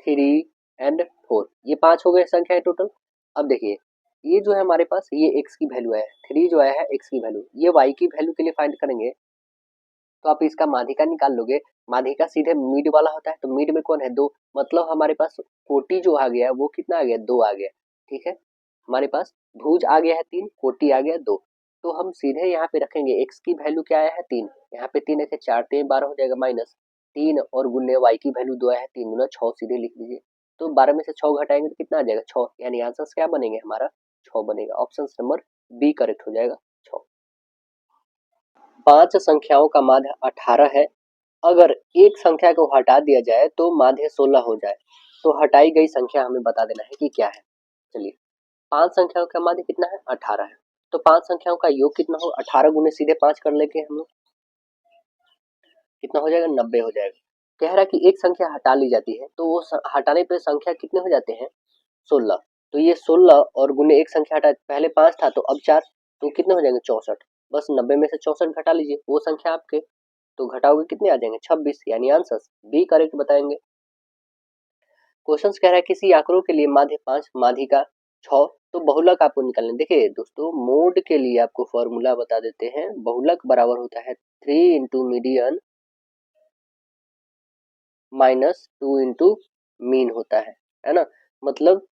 3 एंड 4, ये 5 हो गए संख्या है टोटल। अब देखिए, ये जो है हमारे पास, ये x की वैल्यू है, 3 जो आया है x की वैल्यू, ये y की वैल्यू के लिए फाइंड करेंगे, तो आप इसका माध्यिका निकाल लोगे। माध्यिका सीधे मिड वाला होता है, तो मिड में कौन है? 2, मतलब हमारे पास कोटि जो आ गया वो कितना आ गया? 2 आ गया। ठीक है, हमारे पास भुज आ गया है 3, कोटि आ गया 2, तो हम सीधे यहाँ पे रखेंगे x की वैल्यू क्या आया है? 3, यहाँ पे 3 है, 4 3 12 हो जाएगा, माइनस 3 और गुने y की वैल्यू 2 आया है, 3 गुना 6 सीधे लिख लीजिए। तो 12 में से 6 घटाएंगे तो कितना आ जाएगा? 6, यानी आंसर क्या बनेंगे हमारा? 6 बनेगा। ऑप्शन नंबर बी करेक्ट हो जाएगा, 6। 5 संख्याओं का माध्य 18 है, अगर एक संख्या को हटा दिया जाए तो माध्य 16 हो जाए, तो हटाई गई संख्या हमें बता देना है कि क्या है। चलिए, 5 संख्याओं का माध्य कितना है? 18 है, तो 5 संख्याओं का योग कितना हो? 18 गुने सीधे 5 कर लेंगे हम लोग, कितना हो जाएगा? 90 हो जाएगा। कह रहा है कि एक संख्या हटा ली जाती है, तो वो हटाने पे संख्या कितने हो जाते हैं? 16। तो ये 16 और गुने एक संख्या हटा, पहले 5 था तो अब 4, तो कितने हो जाएंगे? 64। बस 90 में से 64 घटा लीजिए, वो संख्या आपके, तो घटाओगे कितने आ जाएंगे? 26, यानी आंसर बी करेक्ट बताएंगे। क्वेश्चन कह रहा है किसी आंकड़ों के लिए माध्य 5 माध्यिका 6, तो बहुलक आपको निकालना है। देखिए दोस्तों, मोड के लिए आपको फॉर्मूला बता देते हैं। बहुलक बराबर होता है 3 into median minus 2 into mean होता है ना, मतलब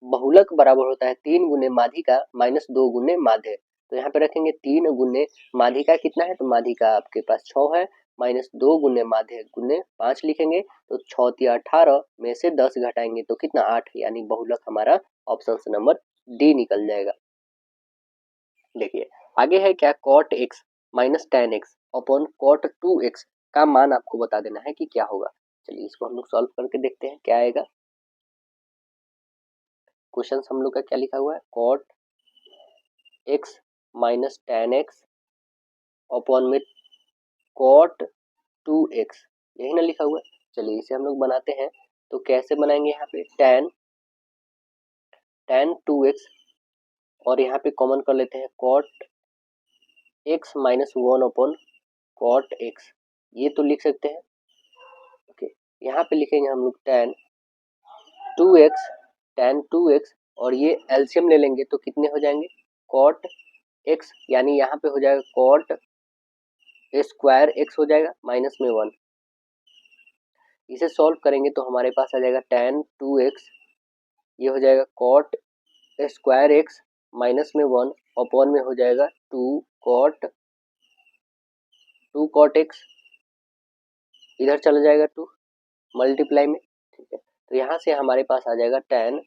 बहुलक बराबर होता है 3 गुने माध्यिका माइनस 2 गुने माध्य। तो यहाँ पे रखेंगे 3 गुने माध्यिका कितना है, तो माध्यिका आपके पास 6 है, माइनस 2 गुने माध्य गुने 5 लिखेंगे, तो 6 तिया 18 में से 10 घटाएंगे तो कितना? 8, यानी बहुलक हमारा ऑप्शन नंबर डी निकल जाएगा। देखिए आगे है क्या? Cot x minus ten x upon cot 2x का मान आपको बता देना है कि क्या होगा। चलिए इसको हम लोग सॉल्व करके देखते हैं क्या आएगा। क्वेश्चन हम लोग का क्या लिखा हुआ है? Cot x minus ten x upon में कॉट 2x, यही ना लिखा हुआ है। चलिए इसे हम लोग बनाते हैं, तो कैसे बनाएंगे? यहाँ पे टेन 2x और यहाँ पे कॉमन कर लेते हैं cot x minus 1 upon cot x, ये तो लिख सकते हैं। ओके, यहाँ पे लिखेंगे हम लोग टेन टू एक्स और ये एलसीएम ले लेंगे तो कितने हो जाएंगे? कॉट एक्स, यानी यहाँ पे हो जाएगा कॉट स्क्वायर एक्स हो जाएगा माइनस में 1। इसे सॉल्व करेंगे तो हमारे पास आ जाएगा tan 2x, ये हो जाएगा कॉट स्क्वायर एक्स माइनस में 1 अपॉन में हो जाएगा 2 कॉट एक्स, इधर चला जाएगा 2 मल्टीप्लाई में, ठीक है। तो यहाँ से हमारे पास आ जाएगा tan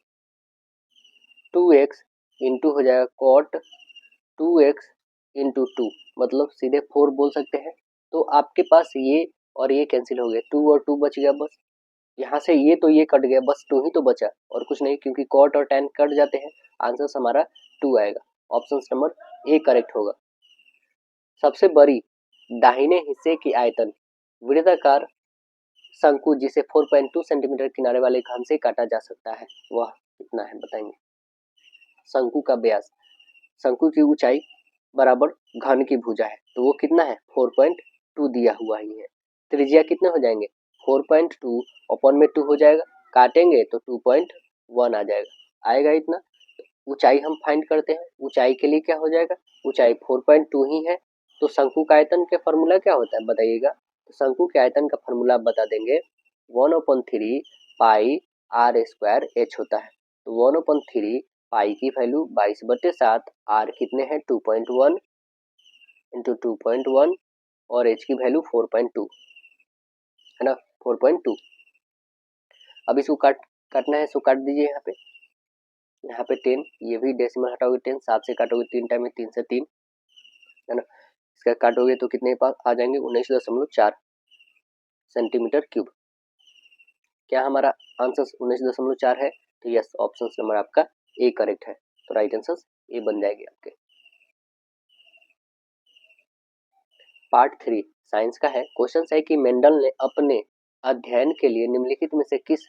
2x इंटू हो जाएगा कॉट 2x इंटू 2, मतलब सीधे 4 बोल सकते हैं। तो आपके पास ये और ये कैंसिल हो गए, 2 और 2 बच गया, बस यहाँ से ये तो ये कट गया, बस 2 ही तो बचा और कुछ नहीं, क्योंकि कॉट और tan कट जाते हैं। आंसर हमारा 2 आएगा, ऑप्शन नंबर ए करेक्ट होगा। सबसे बड़ी दाहिने हिस्से की आयतन वृत्ताकार शंकु जिसे 4.2 सेंटीमीटर किनारे वाले घन से काटा जा सकता है, वह कितना है बताएंगे। शंकु का व्यास, शंकु की ऊंचाई बराबर घन की भुजा है, तो वो कितना है 4.2 दिया हुआ ही है। त्रिज्या कितने हो जाएंगे 4.2 अपॉन में 2 हो जाएगा, काटेंगे तो 2.1 आ जाएगा, आएगा इतना। ऊंचाई हम फाइंड करते हैं, ऊंचाई के लिए क्या हो जाएगा, ऊंचाई 4.2 ही है, तो शंकु का आयतन का फॉर्मूला क्या होता है बताइएगा। तो शंकु के आयतन का फॉर्मूला आप बता देंगे 1/3 पाई आर स्क्वायर एच होता है। तो 1/3 पाई की वैल्यू 22/7, आर कितने हैं 2.1 इंटू 2.1 और एच की वैल्यू 4.2 है ना, 4.2। अब इसको काटना है, सो काट दीजिए यहाँ पे 10, ये भी डेसिमल हटाओगे 10, 7 से काटोगे 3 टाइम में 3 से 3 है ना, इसका काटोगे तो कितने पास आ जाएंगे 19.4 सेंटीमीटर क्यूब। क्या हमारा आंसर 19.4 है, तो यस, ऑप्शन नंबर आपका ए करेक्ट है, तो राइट आंसर ए बन जाएगी आपके। पार्ट 3 साइंस का है, क्वेश्चन है कि मेंडल ने अपने अध्ययन के लिए निम्नलिखित में से किस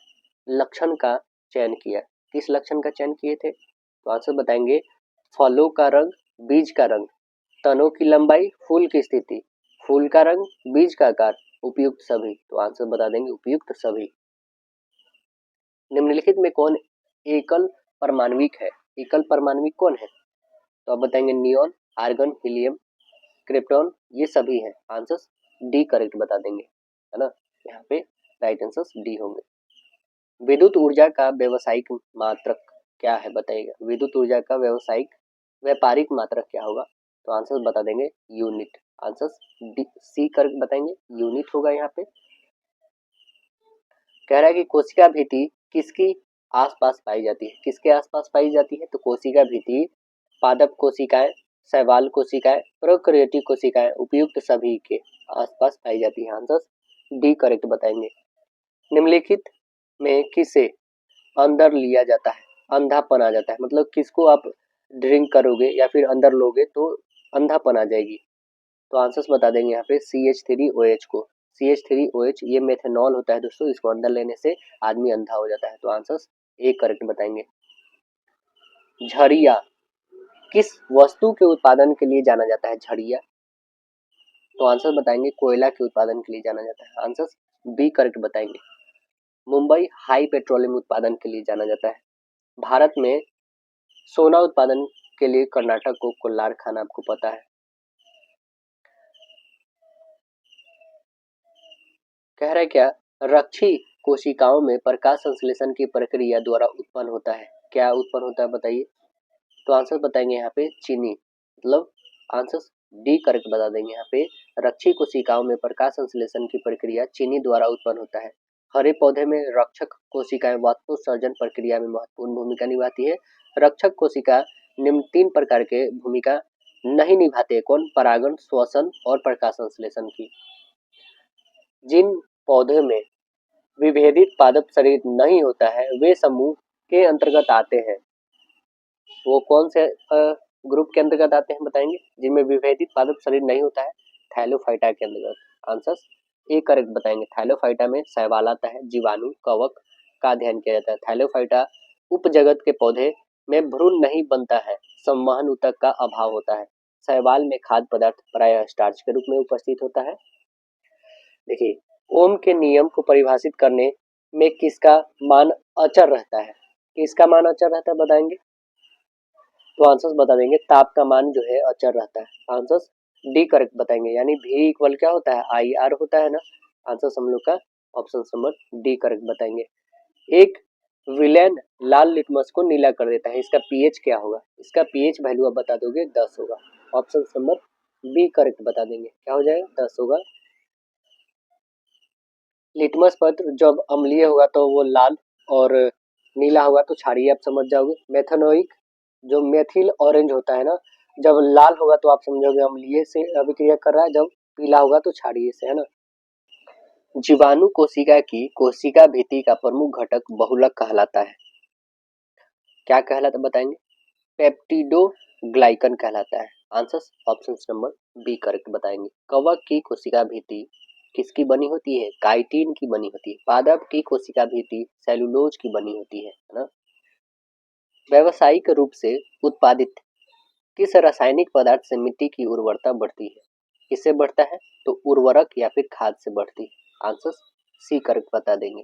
लक्षण का चयन किया, किस लक्षण का चयन किए थे, तो आंसर बताएंगे फलों का रंग, बीज का रंग, तनों की लंबाई, फूल की स्थिति, फूल का रंग, बीज का आकार, उपयुक्त सभी। तो आंसर बता देंगे उपयुक्त सभी। निम्नलिखित में कौन एकल परमाणविक है, एकल परमाणविक कौन है, तो आप बताएंगे नियॉन, आर्गन, हीलियम, क्रिप्टॉन, ये सभी है। आंसर डी करेक्ट बता देंगे, है ना, यहाँ पे राइट आंसर डी होंगे। विद्युत ऊर्जा का व्यवसायिक मात्रक क्या है बताइएगा, विद्युत ऊर्जा का व्यापारिक मात्रक क्या होगा, तो आंसर बता देंगे unit. Answer D C correct बताएंगे, यूनिट होगा यहाँ पे। कह रहा है कि कोशिका भित्ति किसकी आसपास पाई जाती है, किसके आसपास पाई जाती है, तो कोशिका भित्ति पादप कोशिकाएं, शैवाल कोशिकाएं, प्रोकैरियोटिक कोशिकाएं, उपयुक्त सभी के आसपास पाई जाती है। आंसर डी करेक्ट बताएंगे। निम्नलिखित में किसे अंदर लिया जाता है, अंधापन आ जाता है, मतलब किसको आप ड्रिंक करोगे या फिर अंदर लोगे तो अंधापन आ जाएगी, तो आंसर्स बता देंगे यहाँ पे CH3OH को। CH3OH ये मेथनॉल होता है दोस्तों, इसको अंदर लेने से आदमी अंधा हो जाता है, तो आंसर्स ए करेक्ट बताएंगे। झरिया किस वस्तु के उत्पादन के लिए जाना जाता है, झरिया, तो आंसर बताएंगे कोयला के उत्पादन के लिए जाना जाता है। आंसर्स बी करेक्ट बताएंगे। मुंबई हाई पेट्रोलियम उत्पादन के लिए जाना जाता है। भारत में सोना उत्पादन के लिए कर्नाटक को कोल्लार खाना आपको पता है। कह रहा है क्या रक्षी कोशिकाओं में प्रकाश संश्लेषण की प्रक्रिया द्वारा उत्पन्न होता है, क्या उत्पन्न होता है बताइए, तो आंसर बताएंगे यहाँ पे चीनी, मतलब आंसर डी करेक्ट बता देंगे यहाँ पे। रक्षी कोशिकाओं में प्रकाश संश्लेषण की प्रक्रिया चीनी द्वारा उत्पन्न होता है। हरे पौधे में रक्षक कोशिकाएं वातोत्सर्जन प्रक्रिया में महत्वपूर्ण भूमिका निभाती है। रक्षक कोशिका निम्न 3 प्रकार के भूमिका नहीं निभाते, कौन, परागण, श्वसन और प्रकाश संश्लेषण की। जिन पौधे में विभेदित पादप शरीर नहीं होता है वे समूह के अंतर्गत आते हैं, वो कौन से ग्रुप के अंतर्गत आते हैं बताएंगे, जिनमें विभेदित पादप शरीर नहीं होता है, थैलोफाइटा के अंतर्गत। आंसर ए करेक्ट बताएंगे। थैलोफाइटा में शैवाल आता है, जीवाणु, कवक का अध्ययन किया जाता है। थैलोफाइटा उपजगत के पौधे में भ्रूण नहीं बनता है, संवहन ऊतक का अभाव होता है। शैवाल में खाद्य पदार्थ प्रायः स्टार्च के रूप में उपस्थित होता है। देखिए ओम के नियम को परिभाषित करने में किसका मान अचर रहता है, किसका मान अचर रहता है बताएंगे, तो आंसर्स बता देंगे ताप का मान जो है अचर रहता है। आंसर्स डी करेक्ट बताएंगे, यानी भी इक्वल क्या होता है आई आर होता है ना। आंसर्स हम लोग का ऑप्शन नंबर डी करेक्ट बताएंगे। एक विलेन लाल लिटमस को नीला कर देता है, इसका पीएच क्या होगा? इसका पीएच वैल्यू आप बता दोगे 10 होगा। ऑप्शन नंबर बी करेक्ट बता देंगे, क्या हो जाएगा 10 होगा। लिटमस पत्र जब अम्लीय होगा तो वो लाल और नीला होगा तो क्षारीय, आप समझ जाओगे। मेथनोइक जो मेथिल ऑरेंज होता है ना, जब लाल होगा तो आप समझोगे अम्लीय से अभिक्रिया कर रहा है, जब पीला होगा तो क्षारीय से, है ना। जीवाणु कोशिका की कोशिका भित्ति का प्रमुख घटक बहुलक कहलाता है, क्या कहलाता बताएंगे? पेप्टिडोग्लाइकन कहलाता है। Answer option number B correct बताएंगे। कवक की कोशिका भित्ति किसकी बनी होती है? काइटिन की बनी होती है। पादप की कोशिका भित्ति सेलुलोज की बनी होती है ना। व्यावसायिक रूप से उत्पादित किस रासायनिक पदार्थ से मिट्टी की उर्वरता बढ़ती है? किससे बढ़ता है? तो उर्वरक या फिर खाद से बढ़ती है। आंसर सी करेक्ट बता देंगे।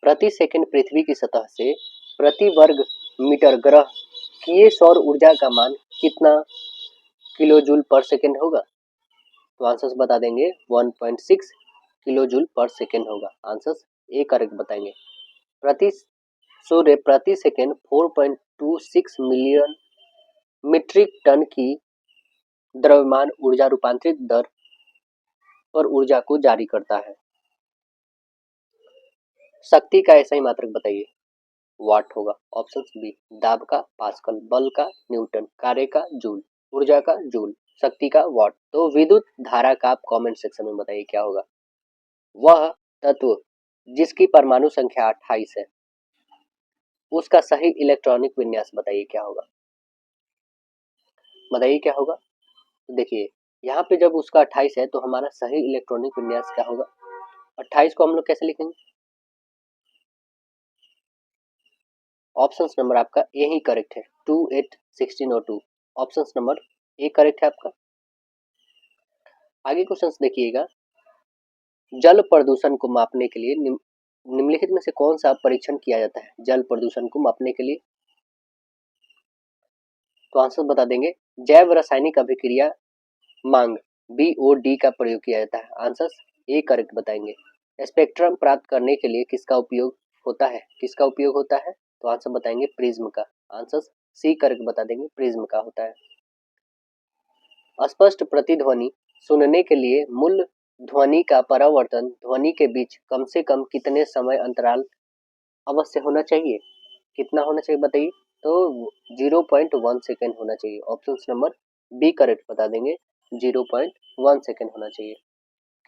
प्रति सेकंड पृथ्वी की सतह से प्रति वर्ग मीटर ग्रह किए सौर ऊर्जा का मान कितना किलो जूल पर सेकंड होगा? तो आंसर्स बता देंगे 1.6 किलो जूल पर सेकंड होगा। आंसर्स ए करेक्ट बताएंगे। सूर्य प्रति सेकंड 4.26 मिलियन मीट्रिक टन की द्रव्यमान ऊर्जा रूपांतरित दर पर ऊर्जा को जारी करता है। शक्ति का ऐसा ही मात्रक बताइए। वाट होगा। Option B. दाब का पास्कल, बल का न्यूटन, कार्य का जूल, ऊर्जा का जूल, शक्ति का वाट। तो विद्युत धारा का आप कमेंट सेक्शन में बताइए क्या होगा। वह तत्व जिसकी परमाणु संख्या 28 है उसका सही इलेक्ट्रॉनिक विन्यास बताइए क्या होगा। बताइए क्या होगा। तो देखिए यहाँ पे जब उसका 28 है तो हमारा सही इलेक्ट्रॉनिक विन्यास क्या होगा। 28 को हम लोग कैसे लिखेंगे? ऑप्शन नंबर आपका ए ही करेक्ट है, 281602। ऑप्शन नंबर ए करेक्ट है आपका। आगे क्वेश्चन देखिएगा। जल प्रदूषण को मापने के लिए निम्नलिखित में से कौन सा परीक्षण किया जाता है जल प्रदूषण को मापने के लिए? तो आंसर बता देंगे जैव रासायनिक अभिक्रिया मांग BOD का प्रयोग किया जाता है। आंसर ए करेक्ट बताएंगे। स्पेक्ट्रम प्राप्त करने के लिए किसका उपयोग होता है? किसका उपयोग होता है? तो आंसर बताएंगे प्रिज्म का। आंसर सी करेक्ट बता देंगे, प्रिज्म का होता है। स्पष्ट प्रतिध्वनि सुनने के लिए मूल ध्वनि का परावर्तन ध्वनि के बीच कम से कम कितने समय अंतराल अवश्य होना चाहिए? कितना होना चाहिए बताइए। तो 0.1 सेकेंड होना चाहिए। ऑप्शन नंबर बी करेक्ट बता देंगे, 0.1 सेकेंड होना चाहिए।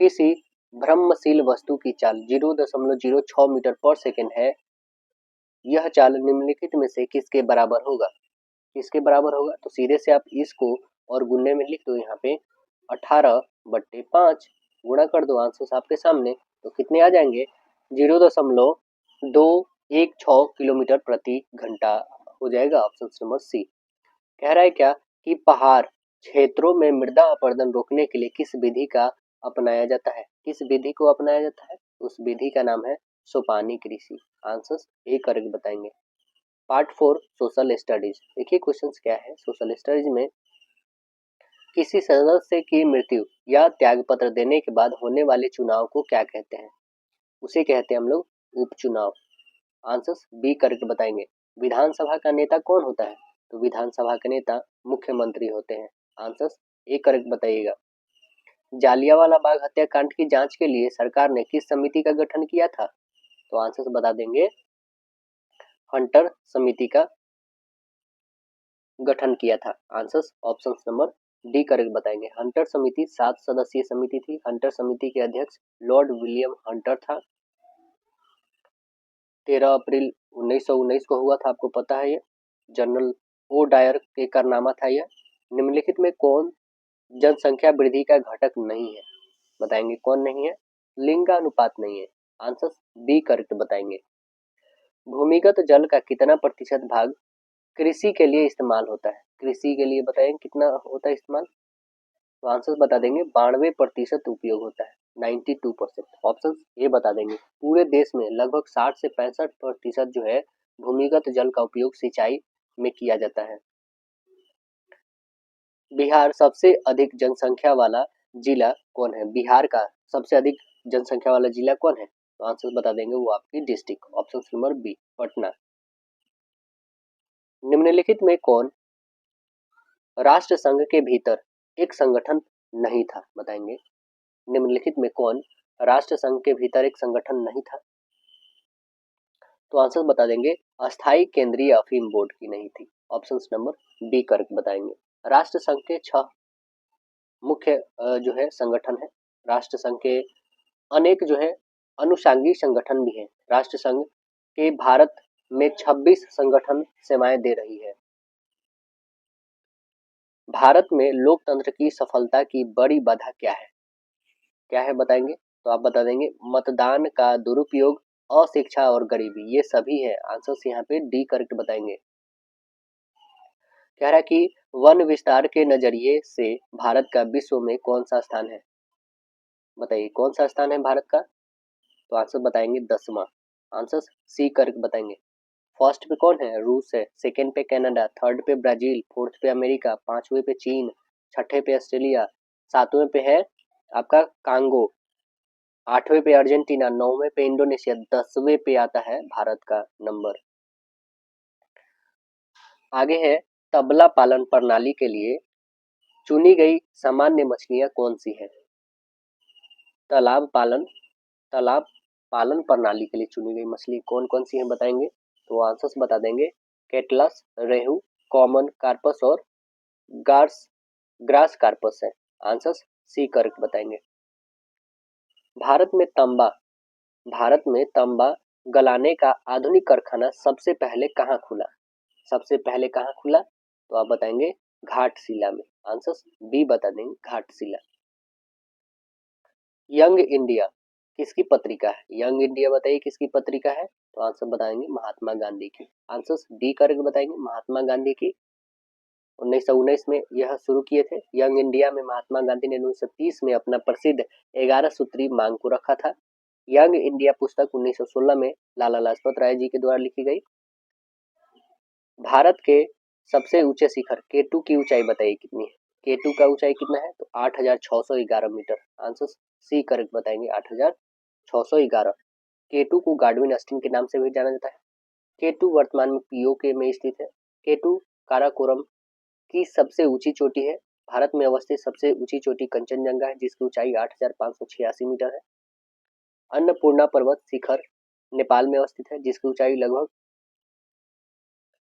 किसी भ्रमशील वस्तु की चाल 0.06 मीटर पर सेकेंड है, यह चाल निम्नलिखित में से किसके बराबर होगा? किसके बराबर होगा? तो सीधे से आप इसको और गुणने में लिख दो, यहाँ पे 18/5 गुणा कर दो, आंसर आपके सामने। तो कितने आ जाएंगे? 0.216 किलोमीटर प्रति घंटा हो जाएगा। Option number C. कह रहा है क्या कि पहाड़ क्षेत्रों में मृदा अपरदन रोकने के लिए किस विधि का अपनाया जाता है? किस विधि को अपनाया जाता है? उस विधि का नाम है सोपानी कृषि। आंसर ए करेक्ट बताएंगे। Part 4 social studies. देखिए क्वेश्चंस क्या है सोशल स्टडीज में। किसी सदस्य की मृत्यु या त्यागपत्र देने के बाद होने वाले चुनाव को क्या कहते हैं? उसे कहते हैं हम लोग उपचुनाव। आंसर बी करेक्ट बताएंगे। विधानसभा का नेता कौन होता है? तो विधानसभा के नेता मुख्यमंत्री होते हैं। आंसर ए करेक्ट बताइएगा। जालियांवाला बाग हत्याकांड की जांच के लिए सरकार ने किस समिति का गठन किया था? तो आंसर बता देंगे हंटर समिति का गठन किया था। Answer option number D correct बताएंगे। हंटर समिति 7 सदस्यीय समिति थी। हंटर समिति के अध्यक्ष लॉर्ड विलियम हंटर था। 13 अप्रैल 1919 को हुआ था, आपको पता है ये। जनरल ओ डायर के कारनामा था यह। निम्नलिखित में कौन जनसंख्या वृद्धि का घटक नहीं है? बताएंगे कौन नहीं है? लिंगानुपात नहीं है। आंसर बी करेक्ट बताएंगे। भूमिगत जल का कितना प्रतिशत भाग कृषि के लिए इस्तेमाल होता है? कृषि के लिए बताएं कितना होता है इस्तेमाल? तो आंसर बता देंगे 92% उपयोग होता है, 92%। ऑप्शन ये बता देंगे। पूरे देश में लगभग 60 से 65% जो है भूमिगत जल का उपयोग सिंचाई में किया जाता है। बिहार सबसे अधिक जनसंख्या वाला जिला कौन है? बिहार का सबसे अधिक जनसंख्या वाला जिला कौन है? तो आंसर बता देंगे वो आपकी district, option number B Patna. निम्नलिखित में कौन राष्ट्र संघ के भीतर एक संगठन नहीं था? बताएंगे निम्नलिखित में कौन राष्ट्र संघ के भीतर एक संगठन नहीं था? तो आंसर बता देंगे अस्थाई केंद्रीय अफीम बोर्ड की नहीं थी, ऑप्शन नंबर बी करेक्ट बताएंगे। राष्ट्र संघ के 6 मुख्य जो है संगठन है। राष्ट्र संघ के अनेक जो है अनुषांगी संगठन भी हैं। राष्ट्र संघ के भारत में 26 संगठन सेवाएं दे रही है। भारत में लोकतंत्र की सफलता की बड़ी बाधा क्या है? क्या है बताएंगे? तो आप बता देंगे मतदान का दुरुपयोग, अशिक्षा और गरीबी, ये सभी है। आंसर यहाँ पे डी करेक्ट बताएंगे। कह रहा है कि वन विस्तार के नजरिए से भारत का विश्व में कौन सा स्थान है? बताइए कौन सा स्थान है भारत का? तो आंसर बताएंगे 10वां, आंसर सी करेक्ट बताएंगे। फर्स्ट पे कौन है? रूस है, सेकंड पे कनाडा, थर्ड पे ब्राजील, फोर्थ पे अमेरिका, पांचवें पे चीन, छठे पे ऑस्ट्रेलिया, सातवें पे है आपका कांगो, आठवें पे अर्जेंटीना, नौवें पे इंडोनेशिया, 10वें पे आता है भारत का नंबर। आगे है तबला पालन प्रणाली के लिए चुनी गई सामान्य मछलियां कौन सी है? तालाब पालन प्रणाली के लिए चुनी गई मछली कौन कौन सी है बताएंगे? तो आंसर्स बता देंगे कैटलस, रेहू, कॉमन कार्पस और ग्रास कार्पस है। आंसर्स सी करेक्ट बताएंगे। भारत में तांबा गलाने का आधुनिक कारखाना सबसे पहले कहाँ खुला? सबसे पहले कहाँ खुला? तो आप बताएंगे घाटशिला में। आंसर बी बता देंगे घाटशिला। यंग इंडिया किसकी पत्रिका है? यंग इंडिया बताइए किसकी पत्रिका है? तो आंसर बताएंगे महात्मा गांधी की। आंसर डी करेक्ट बताएंगे महात्मा गांधी की। 1919 में यह शुरू किए थे। यंग इंडिया में महात्मा गांधी ने 1930 में अपना प्रसिद्ध 11 सूत्री मांग को रखा था। यंग इंडिया पुस्तक 1916 में लाला लाजपत राय जी के द्वारा लिखी गई। भारत के सबसे ऊंचे शिखर केटू की ऊंचाई बताइए कितनी है? केटू का ऊंचाई कितना है? तो 8611 मीटर। आंसर सी करेक्ट बताएंगे 8611। केटू को गार्डविन अस्टीन के नाम से भी जाना जाता है। केटू वर्तमान में पीओके में स्थित है। केटू काराकोरम की सबसे ऊंची चोटी है। भारत में अवस्थित सबसे ऊंची चोटी कंचनजंगा है जिसकी ऊंचाई 8586 मीटर है। अन्नपूर्णा पर्वत शिखर नेपाल में अवस्थित है जिसकी ऊंचाई लगभग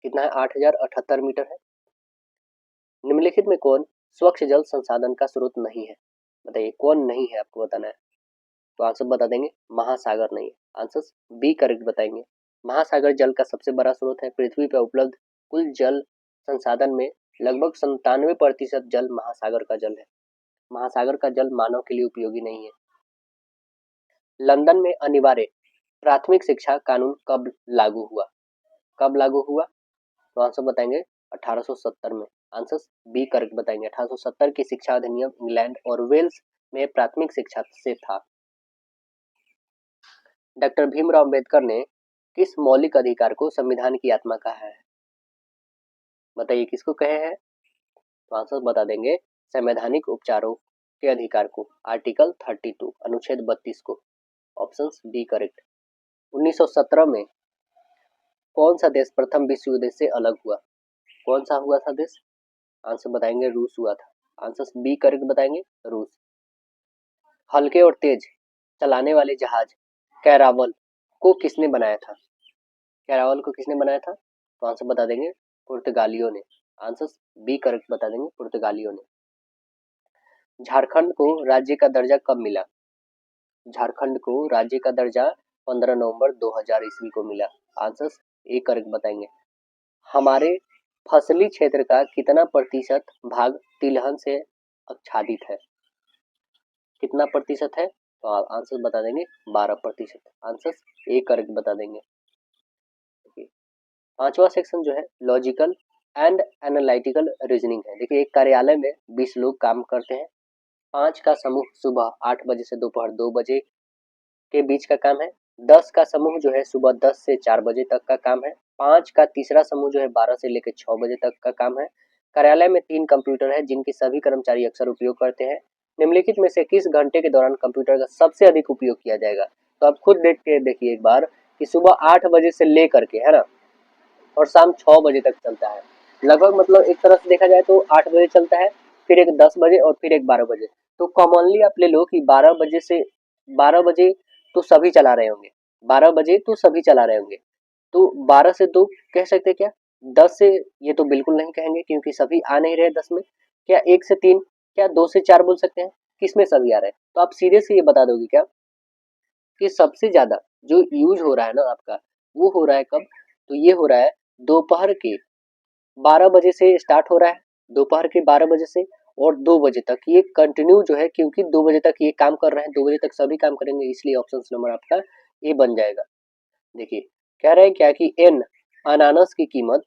कितना है? 8078 मीटर है। निम्नलिखित में कौन स्वच्छ जल संसाधन का स्रोत नहीं है? बताइए कौन नहीं है, आपको बताना है। तो आंसर बता देंगे महासागर नहीं है। आंसर बी करेक्ट बताएंगे। महासागर जल का सबसे बड़ा स्रोत है। पृथ्वी पर उपलब्ध कुल जल संसाधन में लगभग 97% जल महासागर का जल है। महासागर का जल मानव के लिए उपयोगी नहीं है। लंदन में अनिवार्य प्राथमिक शिक्षा कानून कब लागू हुआ? कब लागू हुआ? तो आंसर बताएंगे 1870 में। आंसर बी करेक्ट बताएंगे। 1870 की शिक्षा अधिनियम इंग्लैंड और वेल्स में प्राथमिक शिक्षा से था। डॉक्टर भीमराव अंबेडकर ने किस मौलिक अधिकार को संविधान की आत्मा कहा है? बताइए किसको कहे हैं? तो आंसर बता देंगे संवैधानिक उपचारों के अधिकार को, आर्टिकल 32 अनुच्छेद 32 को। Option D correct. 1917 में कौन सा देश प्रथम विश्व युद्ध से अलग हुआ? कौन सा हुआ था देश? आंसर बताएंगे रूस हुआ था। आंसर बी करेक्ट बताएंगे रूस। हल्के और तेज चलाने वाले जहाज कैरावल को किसने बनाया था? कैरावल को किसने बनाया था? तो आंसर बता देंगे पुर्तगालियों ने। आंसर बी करेक्ट बता देंगे पुर्तगालियों ने। झारखंड को राज्य का दर्जा कब मिला? झारखंड को राज्य का दर्जा 15 नवंबर 2000 ईस्वी को मिला। आंसर ए करेक्ट बताएंगे। हमारे फसली क्षेत्र का कितना प्रतिशत भाग तिलहन से आच्छादित है? कितना प्रतिशत है? तो आप आंसर बता देंगे 12%। आंसर ए करेक्ट बता देंगे। पांचवा सेक्शन जो है लॉजिकल एंड एनालिटिकल रीजनिंग है। देखिए एक कार्यालय में 20 लोग काम करते हैं। 5 का समूह सुबह 8 बजे से दोपहर 2 बजे के बीच का काम है। 10 का समूह जो है सुबह 10 से 4 बजे तक का काम है। 5 का तीसरा समूह जो है 12 से लेकर 6 बजे तक का काम है। कार्यालय में 3 कंप्यूटर है जिनके सभी कर्मचारी अक्सर उपयोग करते हैं। निम्नलिखित में से किस घंटे के दौरान कंप्यूटर का सबसे अधिक उपयोग किया जाएगा? तो आप खुद देख के देखिए एक बार कि सुबह 8 बजे से लेकर के, है ना, और शाम 6 बजे तक चलता है। लगभग मतलब एक तरह से देखा जाए तो 8 बजे चलता है, फिर एक 10 बजे और फिर एक 12 बजे। तो कॉमनली आप ले लो कि 12 बजे तो सभी चला रहे होंगे, 12 बजे तो सभी चला रहे होंगे। तो 12 से 2 कह सकते हैं क्या? 10 से ये तो बिल्कुल नहीं कहेंगे क्योंकि सभी आ नहीं रहे 10 में। क्या 1 से 3, क्या 2 से 4 बोल सकते हैं? किसमें सभी आ रहे हैं? तो आप सीधे से ये बता दोगे क्या कि सबसे ज्यादा जो यूज हो रहा है ना आपका, वो हो रहा है कब? तो ये हो रहा है दोपहर के 12 बजे से स्टार्ट हो रहा है, दोपहर के 12 बजे से और 2 बजे तक ये कंटिन्यू जो है, क्योंकि 2 बजे तक ये काम कर रहे हैं, 2 बजे तक सभी काम करेंगे, इसलिए ऑप्शन नंबर आपका ए बन जाएगा। देखिए कह रहे हैं क्या कि एन अनानास की कीमत,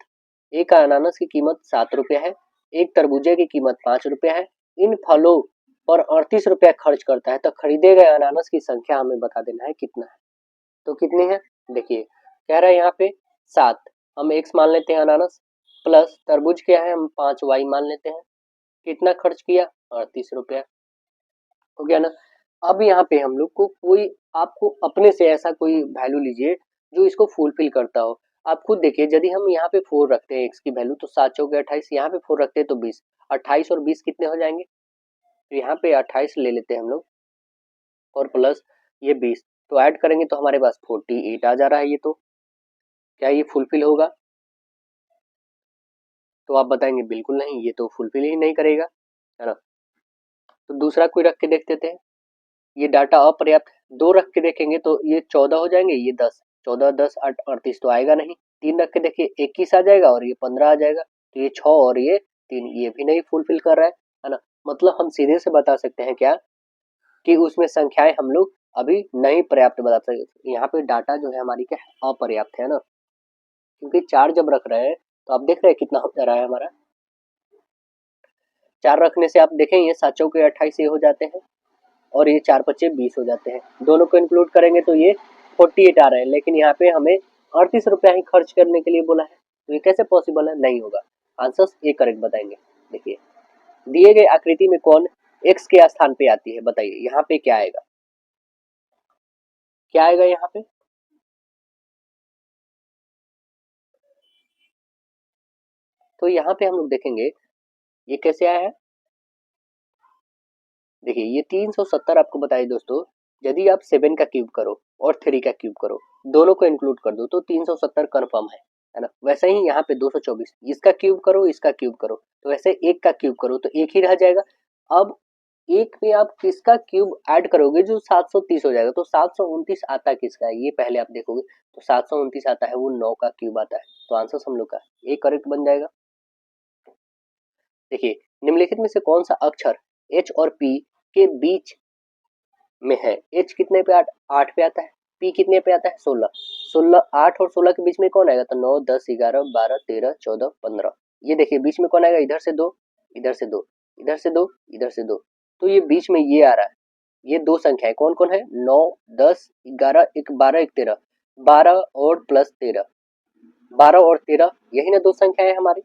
एक अनानास की कीमत 7 रुपया है, एक तरबूजे की कीमत 5 रुपया है, इन फलों पर 38 रुपया खर्च करता है, तो खरीदे गए अनानास की संख्या हमें बता देना है कितना है। तो कितनी है? देखिए कह रहा है यहाँ पे 7, हम एक्स मान लेते हैं अनानास, प्लस तरबूज क्या है, हम 5 वाई मान लेते हैं। कितना खर्च किया? 38 रुपया। हो गया ना? अब यहाँ पे हम लोग को कोई, आपको अपने से ऐसा कोई वैल्यू लीजिए जो इसको फुलफिल करता हो। आप खुद देखिए, यदि हम यहाँ पे 4 रखते हैं एक्स की वैल्यू तो 7 चौके 28, यहाँ पे 4 रखते हैं तो 20, 28 और 20 कितने हो जाएंगे? तो यहाँ पे 28 ले लेते हैं हम लोग और प्लस ये 20, तो ऐड करेंगे तो हमारे पास 48 आ जा रहा है। ये तो क्या ये फुलफिल होगा? तो आप बताएंगे बिल्कुल नहीं, ये तो फुलफिल ही नहीं करेगा, है ना। तो दूसरा कोई रख के देख देते हैं। ये डाटा अपर्याप्त, 2 रख के देखेंगे तो ये 14 हो जाएंगे, ये 10, 14 10 38 तो आएगा नहीं। 3 रख के देखिए 21 आ जाएगा और ये 15 आ जाएगा। तो ये 6 और ये 3, ये भी नहीं फुलफिल कर रहा है ना। मतलब हम सीधे से बता सकते हैं क्या कि उसमें संख्याएं हम लोग अभी नहीं पर्याप्त बता सकते। यहाँ पे डाटा जो है हमारी क्या है, अपर्याप्त है ना, क्योंकि 4 जब रख रहे हैं तो आप देख रहे हैं कितना हो जा रहा है हमारा। 4 रखने से आप देखें ये 7 चौके 28 ये हो जाते हैं और ये 4 पच्चे 20 हो जाते हैं। दोनों को इंक्लूड करेंगे तो ये 48 आ रहे हैं, लेकिन यहाँ पे हमें 38 रुपया ही खर्च करने के लिए बोला है, तो ये कैसे पॉसिबल है? नहीं होगा। आंसर ए करेक्ट बताएंगे। देखिए दिए गए आकृति में कौन एक्स के स्थान पे आती है? बताइए यहाँ पे क्या आएगा, क्या आएगा यहाँ पे? तो यहाँ पे हम लोग देखेंगे ये कैसे आया है। देखिए ये 370 आपको बताइए दोस्तों, यदि आप 7 का क्यूब करो और 3 का क्यूब करो, दोनों को इंक्लूड कर दो तो 370 कन्फर्म है ना। वैसे ही यहाँ पे 224, इसका क्यूब करो इसका क्यूब करो, तो वैसे एक का क्यूब करो तो एक ही रह जाएगा। अब एक में आप किसका क्यूब ऐड करोगे जो 730 हो जाएगा, तो 729 आता किसका है ये पहले आप देखोगे, तो 729 आता है वो 9 का क्यूब आता है। तो आंसर हम लोग का ए करेक्ट बन जाएगा। देखिए निम्नलिखित में से कौन सा अक्षर एच और पी के बीच में है? एच कितने पे 8 पे आता है, पी कितने पे आता है 16, 8 और 16 के बीच में कौन आएगा? तो 9 10 11 12 13 14 15। ये देखिए बीच में कौन आएगा? इधर से 2 इधर से 2 इधर से 2 इधर से 2, तो ये बीच में ये आ रहा है। ये दो संख्याएं कौन कौन है? 9 10 11 1 12 1 13, 12 और प्लस 13, 12 और 13 यही ना दो संख्याएं हमारी।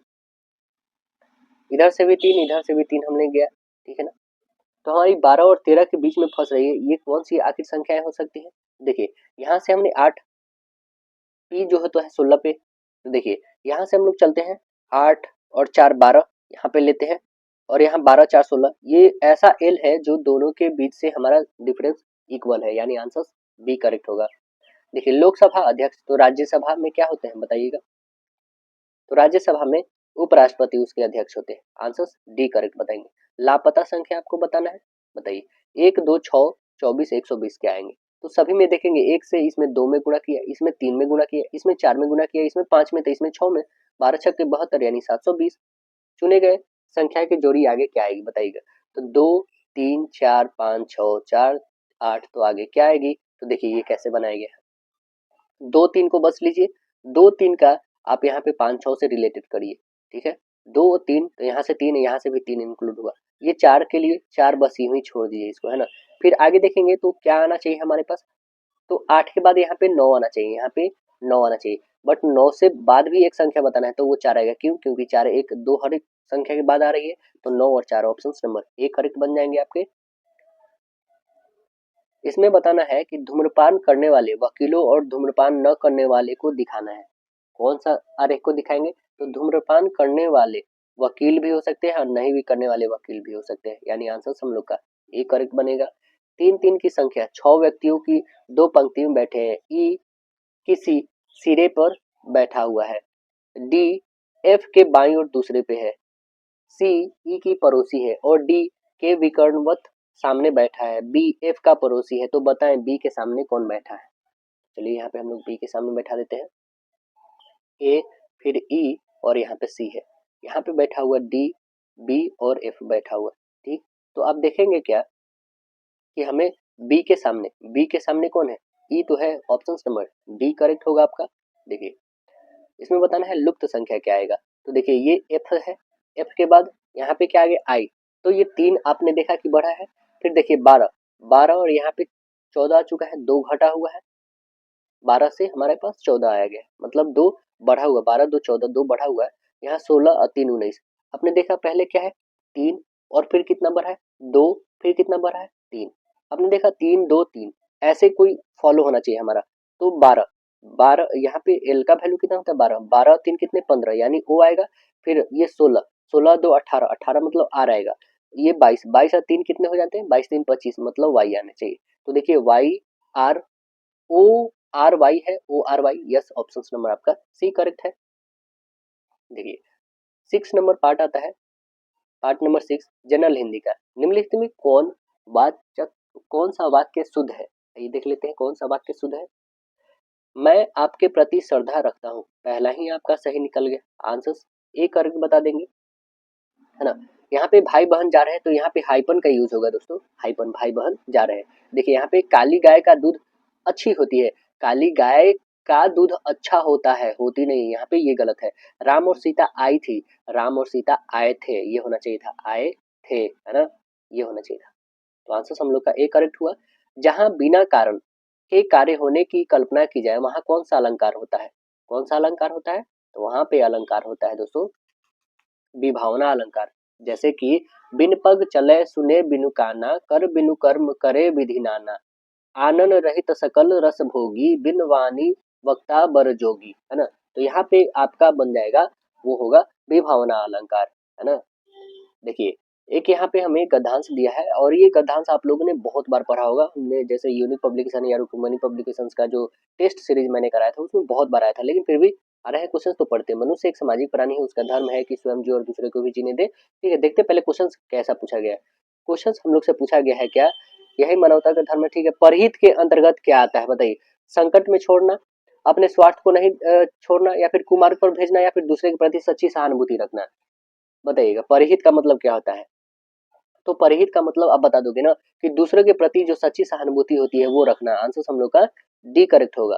इधर से भी 3 इधर से भी 3 हमने गया, ठीक है ना। तो हमारी 12 और 13 के बीच में फंस रही है, ये कौन सी आखिर संख्याएं हो सकती है? देखिए यहाँ से हमने 8, पी जो है तो है 16 पे, तो देखिए यहाँ से हम लोग चलते हैं 8 और 4 12 यहाँ पे लेते हैं, और यहाँ 12 4 16, ये ऐसा एल है जो दोनों के बीच से हमारा डिफरेंस इक्वल है, यानी आंसर बी करेक्ट होगा। देखिए लोकसभा अध्यक्ष, तो राज्यसभा में क्या होते हैं बताइएगा? तो राज्यसभा में उपराष्ट्रपति उसके अध्यक्ष होते हैं। आंसर डी करेक्ट बताएंगे। लापता संख्या आपको बताना है, बताइए 1 2 6 24 120 क्या आएंगे? तो सभी में देखेंगे एक से, इसमें 2 में गुणा किया, इसमें 3 में गुणा किया, इसमें 4 में गुणा किया, इसमें 5 में, तो इसमें 6 में, 12 छक्के 72 यानी 720। चुने गए संख्या की जोड़ी आगे क्या आएगी बताइएगा? तो 2 3 4 5 6 4 8, तो आगे क्या आएगी? तो देखिए ये कैसे बनाया गया है, 2 3 को बस लीजिए, 2 3 का आप यहाँ पे 5 6 से रिलेटेड करिए, ठीक है। 2 3, तो यहाँ से 3 यहाँ से भी 3 इंक्लूड हुआ, ये 4 के लिए 4 बस यूं ही छोड़ दीजिए इसको, है ना। फिर आगे देखेंगे तो क्या आना चाहिए हमारे पास? तो 8 के बाद यहाँ पे 9 आना चाहिए, यहाँ पे 9 आना चाहिए, बट 9 से बाद भी एक संख्या बताना है तो वो 4 आएगा। क्यों? क्योंकि 4 एक 2 हर एक संख्या के बाद आ रही है, तो 9 और 4 ऑप्शन नंबर ए करेक्ट बन जाएंगे आपके। इसमें बताना है कि धूम्रपान करने वाले वकीलों और धूम्रपान न करने वाले को दिखाना है। कौन सा आरेख को दिखाएंगे? तो धूम्रपान करने वाले वकील भी हो सकते हैं और नहीं भी करने वाले वकील भी हो सकते हैं, यानी आंसर हम लोग का ए करेक्ट बनेगा। 3-3 की संख्या 6 व्यक्तियों की 2 पंक्ति में बैठे हैं। ई किसी सिरे पर बैठा हुआ है। डी एफ के बाईं ओर दूसरे पे है। सी ई की पड़ोसी है और डी के विकर्णवत सामने बैठा है। बी एफ का पड़ोसी है, तो बताएं बी के सामने कौन बैठा है? चलिए यहाँ पे हम लोग बी के सामने बैठा देते हैं। ए, फिर ई और यहाँ पे सी है। यहाँ पे बैठा हुआ डी, बी और एफ बैठा हुआ। ठीक, तो आप देखेंगे क्या कि हमें बी के सामने कौन है? ई तो है, ऑप्शन नंबर डी करेक्ट होगा आपका। देखिए इसमें बताना है लुप्त संख्या क्या आएगा। तो देखिए ये एफ है, एफ के बाद यहाँ पे क्या आ गया? आई। तो ये 3 आपने देखा कि बढ़ा है। फिर देखिए 12, 12 और यहाँ पे 14 आ चुका है, 2 घटा हुआ है, 12 से हमारे पास 14 आया गया, मतलब 2 बढ़ा हुआ, 12 2 14, 2 बढ़ा हुआ है। यहाँ 16 और 3 19। आपने देखा पहले क्या है? 3 और फिर कितना बढ़ा है? 2, फिर कितना बढ़ा है? 3। आपने देखा 3 2 3, ऐसे कोई फॉलो होना चाहिए हमारा। तो 12, 12 यहाँ पे एल का वैल्यू कितना होता है? 12, 12 और 3 कितने? 15, यानी ओ आएगा। फिर ये 16, 16 2 18, 18 मतलब आर आएगा। ये 22, 22 और 3 कितने हो जाते हैं? 22 3 25, मतलब वाई आने चाहिए। तो देखिए Y R O R Y है, O R Y, yes, option number आपका सी करेक्ट है। देखिए 6 नंबर पार्ट आता है, पार्ट नंबर 6 जनरल हिंदी का। निम्नलिखित में वाचक कौन सा वाक्य शुद्ध है? ये देख लेते हैं कौन सा वाक्य शुद्ध है। मैं आपके प्रति श्रद्धा रखता हूँ, पहला ही आपका सही निकल गया, आंसर ए करेक्ट बता देंगे, है ना। यहाँ पे भाई बहन जा रहे हैं तो यहाँ पे हाइपन का यूज होगा दोस्तों, हाइपन, भाई बहन जा रहे हैं। देखिए यहाँ पे काली गाय का दूध अच्छी होती है, काली गाय का दूध अच्छा होता है, होती नहीं, यहाँ पे ये गलत है। राम और सीता आई थी, राम और सीता आए थे, ये होना चाहिए था आए थे, है ना, ये होना चाहिए था। तो आंसर हम लोग का ए करेक्ट हुआ। जहां बिना कारण के कार्य होने की कल्पना की जाए वहां कौन सा अलंकार होता है? कौन सा अलंकार होता है? तो वहां पे अलंकार होता है दोस्तों विभावना अलंकार। जैसे कि बिन पग चले सुने बिनु काना, कर बिनु कर्म करे विधि नाना, आनन रहित सकल रस भोगी, बिन वाणी वक्ता बर जोगी, है ना। तो यहाँ पे आपका बन जाएगा, वो होगा विभावना अलंकार, है ना। देखिए एक यहाँ पे हमें गद्यांश दिया है और ये गद्यांश आप लोगों ने बहुत बार पढ़ा होगा। हमने जैसे यूनिक पब्लिकेशन या रुक्मणी पब्लिकेशंस का जो टेस्ट सीरीज मैंने कराया था उसमें बहुत बार आया था, लेकिन फिर भी आ रहे हैं क्वेश्चन तो पढ़ते। मनुष्य एक सामाजिक प्राणी है, उसका धर्म है कि स्वयं जिए और दूसरे को भी जीने दे। ठीक है, देखते पहले क्वेश्चन कैसा पूछा गया है। क्वेश्चन हम लोग से पूछा गया है क्या? यही मानवता का धर्म है। ठीक है, परहित के अंतर्गत क्या आता है बताइए? संकट में छोड़ना, अपने स्वार्थ को नहीं छोड़ना, या फिर कुमार्ग पर भेजना, या फिर दूसरे के प्रति सच्ची सहानुभूति रखना। बताइएगा परहित का मतलब क्या होता है? तो परहित का मतलब आप बता दोगे ना कि दूसरे के प्रति जो सच्ची सहानुभूति होती है वो रखना। आंसर हम लोग का डी करेक्ट होगा।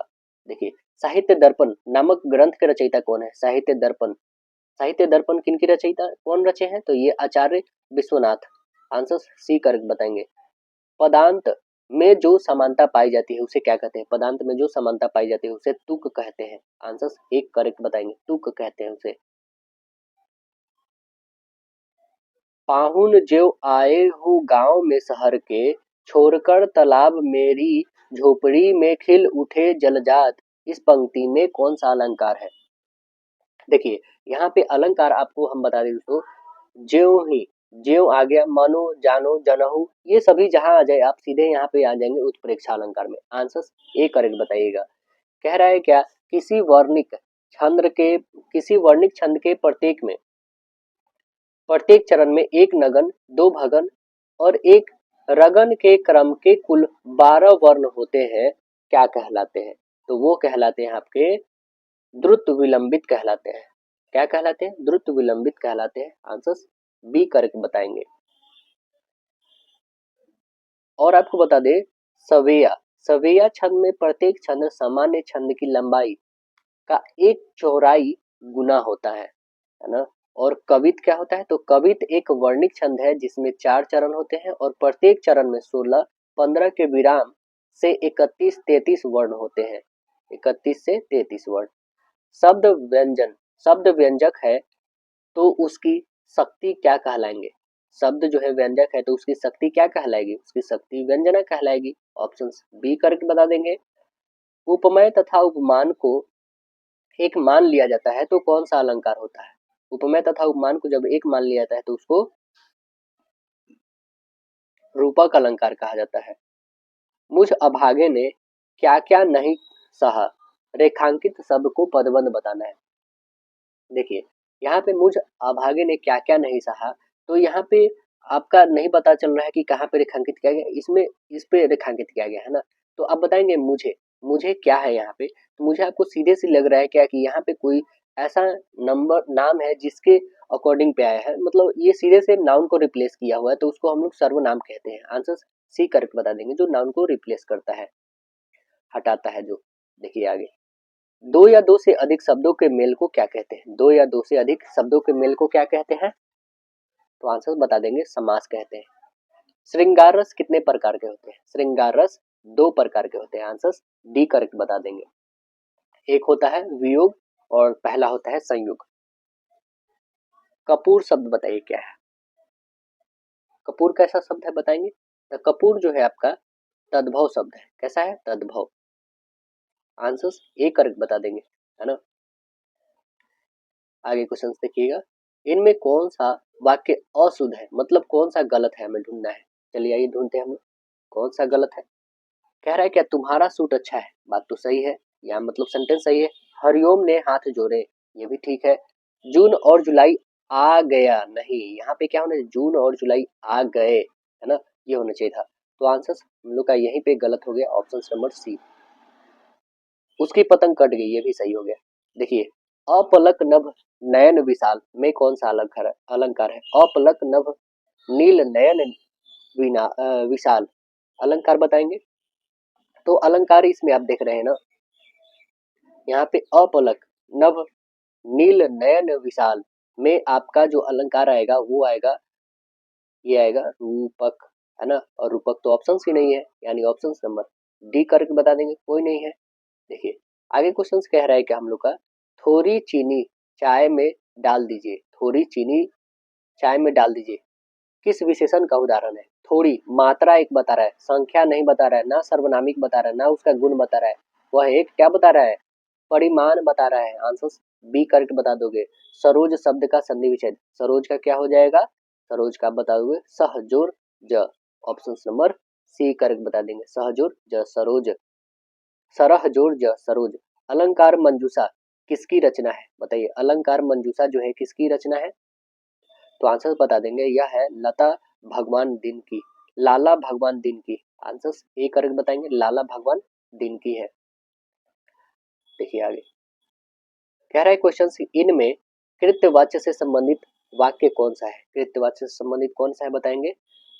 देखिए साहित्य दर्पण नामक ग्रंथ के रचयिता कौन है? साहित्य दर्पण, साहित्य दर्पण किन की रचयिता कौन रचे हैं? तो ये आचार्य विश्वनाथ, आंसर सी करेक्ट बताएंगे। पदांत में जो समानता पाई जाती है उसे क्या कहते हैं? पदांत में जो समानता पाई जाती है उसे तुक कहते हैं, आंसर एक करेक्ट बताएंगे, तुक कहते हैं उसे। पाहुन ज्यों आए हो गांव में शहर के, छोड़कर तालाब मेरी झोपड़ी में खिल उठे जलजात, इस पंक्ति में कौन सा अलंकार है? देखिए यहाँ पे अलंकार आपको हम बता दें दोस्तों, ज्यों ही, ज्यों आ गया, मानो जानो जनहु, ये सभी जहां आ जाए आप सीधे यहाँ पे आ जाएंगे उत्प्रेक्षा अलंकार में। आंसर ए करेक्ट बताइएगा। कह रहा है क्या? किसी वर्णिक छंद के प्रत्येक चरण में एक नगन, दो भगन और एक रगन के क्रम के कुल 12 वर्ण होते हैं, क्या कहलाते हैं? तो वो कहलाते हैं आपके द्रुत विलंबित कहलाते हैं। क्या कहलाते हैं? द्रुत विलंबित कहलाते हैं, आंसर बी करेक्ट बताएंगे। और आपको बता दे सवेया, सवेया छंद में प्रत्येक छंद सामान्य छंद की लंबाई का एक चौराई गुना होता है ना। और कवित क्या होता है? तो कवित एक वर्णिक छंद है जिसमें 4 चरण होते हैं और प्रत्येक चरण में 16 15 के विराम से 31 33 वर्ण होते हैं। 31 से 33 वर्ड। शब्द व्यंजन, शब्द व्यंजक है तो उसकी शक्ति क्या कहलाएंगे? शब्द जो है व्यंजक है तो उसकी शक्ति क्या कहलाएगी? उसकी शक्ति व्यंजना कहलाएगी। ऑप्शन बी करके बता देंगे। उपमेय तथा उपमान को एक मान लिया जाता है तो कौन सा अलंकार होता है? उपमेय तथा उपमान को जब एक मान लिया जाता है तो उसको रूपक अलंकार कहा जाता है। मुझ अभागे ने क्या क्या नहीं सहा, रेखांकित शब्द को पदबंध बताना है। देखिए यहाँ पे मुझ अभागे ने क्या क्या नहीं सहा, तो यहाँ पे आपका नहीं पता चल रहा है कि कहाँ पे रेखांकित किया गया, इसमें इस पे रेखांकित किया गया है ना। तो आप बताएंगे मुझे, मुझे क्या है यहाँ पे, तो मुझे आपको सीधे से लग रहा है क्या कि यहाँ पे कोई ऐसा नंबर नाम है जिसके अकॉर्डिंग पे आया है, मतलब ये सीधे से नाउन को रिप्लेस किया हुआ है तो उसको हम लोग सर्वनाम कहते हैं। आंसर सी करके बता देंगे, जो नाउन को रिप्लेस करता है, हटाता है जो। देखिए आगे, दो या दो से अधिक शब्दों के मेल को क्या कहते हैं? दो या दो से अधिक शब्दों के मेल को क्या कहते हैं? तो आंसर बता देंगे, समास कहते हैं। श्रृंगार रस कितने प्रकार के होते हैं? श्रृंगार रस 2 प्रकार के होते हैं। आंसर डी करेक्ट बता देंगे। एक होता है वियोग और पहला होता है संयोग। कपूर शब्द बताइए क्या है? कपूर कैसा शब्द है बताएंगे? तो कपूर जो है आपका तद्भव शब्द है। कैसा है? तद्भव। आंसर ए करेक्ट बता देंगे, है ना। आगे क्वेश्चन देखिएगा, इनमें कौन सा वाक्य अशुद्ध है, मतलब कौन सा गलत है, हमें ढूंढना है। चलिए आइए ढूंढते हैं हम, कौन सा गलत है। कह रहा है क्या तुम्हारा सूट अच्छा है, बात तो सही है, या मतलब सेंटेंस सही है। हरिओम ने हाथ जोड़े, ये भी ठीक है। जून और जुलाई आ गया, नहीं, यहाँ पे क्या होना चाहिए, जून और जुलाई आ गए, है ना, ये होना चाहिए था। तो आंसर हम लोग का यहीं पे गलत हो गया, ऑप्शन नंबर सी। उसकी पतंग कट गई, ये भी सही हो गया। देखिए, अपलक नभ नयन विशाल में कौन सा अलंकार है? अपलक नभ नील नयन विशाल, अलंकार बताएंगे। तो अलंकार इसमें आप देख रहे हैं ना, यहाँ पे अपलक नभ नील नयन विशाल में आपका जो अलंकार आएगा वो आएगा, ये आएगा रूपक, है ना। और रूपक तो ऑप्शन ही नहीं है, यानी ऑप्शन नंबर डी करके बता देंगे, कोई नहीं है। देखिए आगे क्वेश्चन कह रहा है कि हम लोग का, थोड़ी चीनी चाय में डाल दीजिए, थोड़ी चीनी चाय में डाल दीजिए, किस विशेषण का उदाहरण है? थोड़ी मात्रा एक बता रहा है, संख्या नहीं बता रहा है, ना सर्वनामिक बता रहा है, ना उसका गुण बता रहा है, वह एक क्या बता रहा है? परिमाण बता रहा है। आंसर बी करेक्ट बता दोगे। सरोज शब्द का संधि विच्छेद, सरोज का क्या हो जाएगा? सरोज का बता दोगे सहजोर ज, ऑप्शन नंबर सी करेक्ट बता देंगे, सहजोर ज सरोज, सरह जोर ज सरोज। अलंकार मंजूषा किसकी रचना है? बताइए, अलंकार मंजूषा जो है किसकी रचना है? तो आंसर बता देंगे, यह है लता भगवान दिन की, लाला भगवान दिन की। आंसर ए करेक्ट बताएंगे, लाला भगवान दिन की है। देखिए आगे कह रहा है क्वेश्चन, इनमें कृत्यवाच्य से संबंधित वाक्य कौन सा है? कृत्यवाच्य से संबंधित कौन सा है बताएंगे।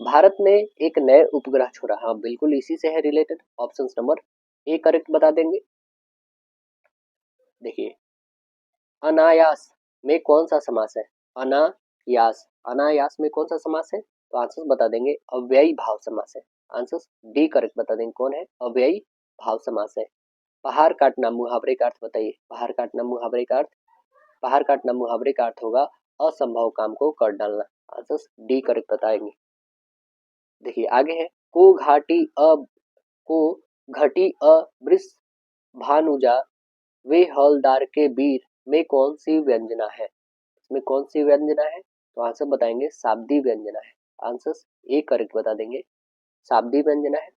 भारत ने एक नए उपग्रह छोड़ा, हाँ बिल्कुल इसी से है related, option number A correct बता देंगे। देखिए, अनायास में कौन सा समास है? अनायास, अनायास में कौन सा समास है? तो आंसर बता देंगे, अव्ययी भाव समास है। आंसर डी करेक्ट बता देंगे, कौन है? अव्ययी भाव समास है। पहाड़ काटना मुहावरे का अर्थ बताइए, पहाड़ काटना मुहावरे का अर्थ, पहाड़ काटना मुहावरे का अर्थ होगा असंभव काम को कर डालना। आंसर डी करेक्ट बताएंगे। देखिए आगे है, को घाटी अ को घटी अ वृष भानुजा वे हवलदार के वीर में कौन सी व्यंजना है? इसमें कौन सी व्यंजना है? तो आंसर बताएंगे, शाब्दी व्यंजना है। आंसर ए करेक्ट बता देंगे, शाब्दी व्यंजना है।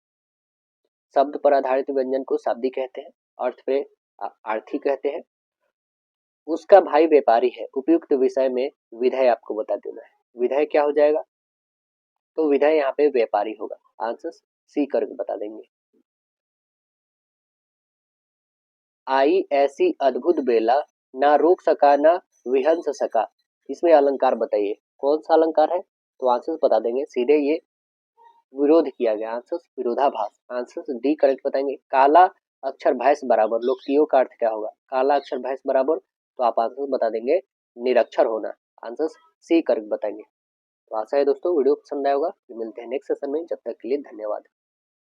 शब्द पर आधारित व्यंजन को शाब्दी कहते हैं, अर्थ पे आर्थी कहते हैं। उसका भाई व्यापारी है, उपयुक्त विषय में विधेय आपको बता देना है। विधेय क्या हो जाएगा? तो विधेय यहाँ पे व्यापारी होगा। आंसर सी करके बता देंगे। आई ऐसी अद्भुत बेला, ना रोक सका ना विहंस सका, इसमें अलंकार बताइए, कौन सा अलंकार है? तो आंसर बता देंगे, सीधे ये विरोध किया गया, आंसर विरोधाभास। आंसर डी करेक्ट बताएंगे। काला अक्षर भैंस बराबर, लोकतियों का अर्थ क्या होगा? काला अक्षर भैंस बराबर, तो आप आंसर बता देंगे निरक्षर होना। आंसर सी करेक्ट बताएंगे। तो आशा है दोस्तों वीडियो पसंद आया होगा, मिलते हैं नेक्स्ट सेशन में, जब तक के लिए धन्यवाद।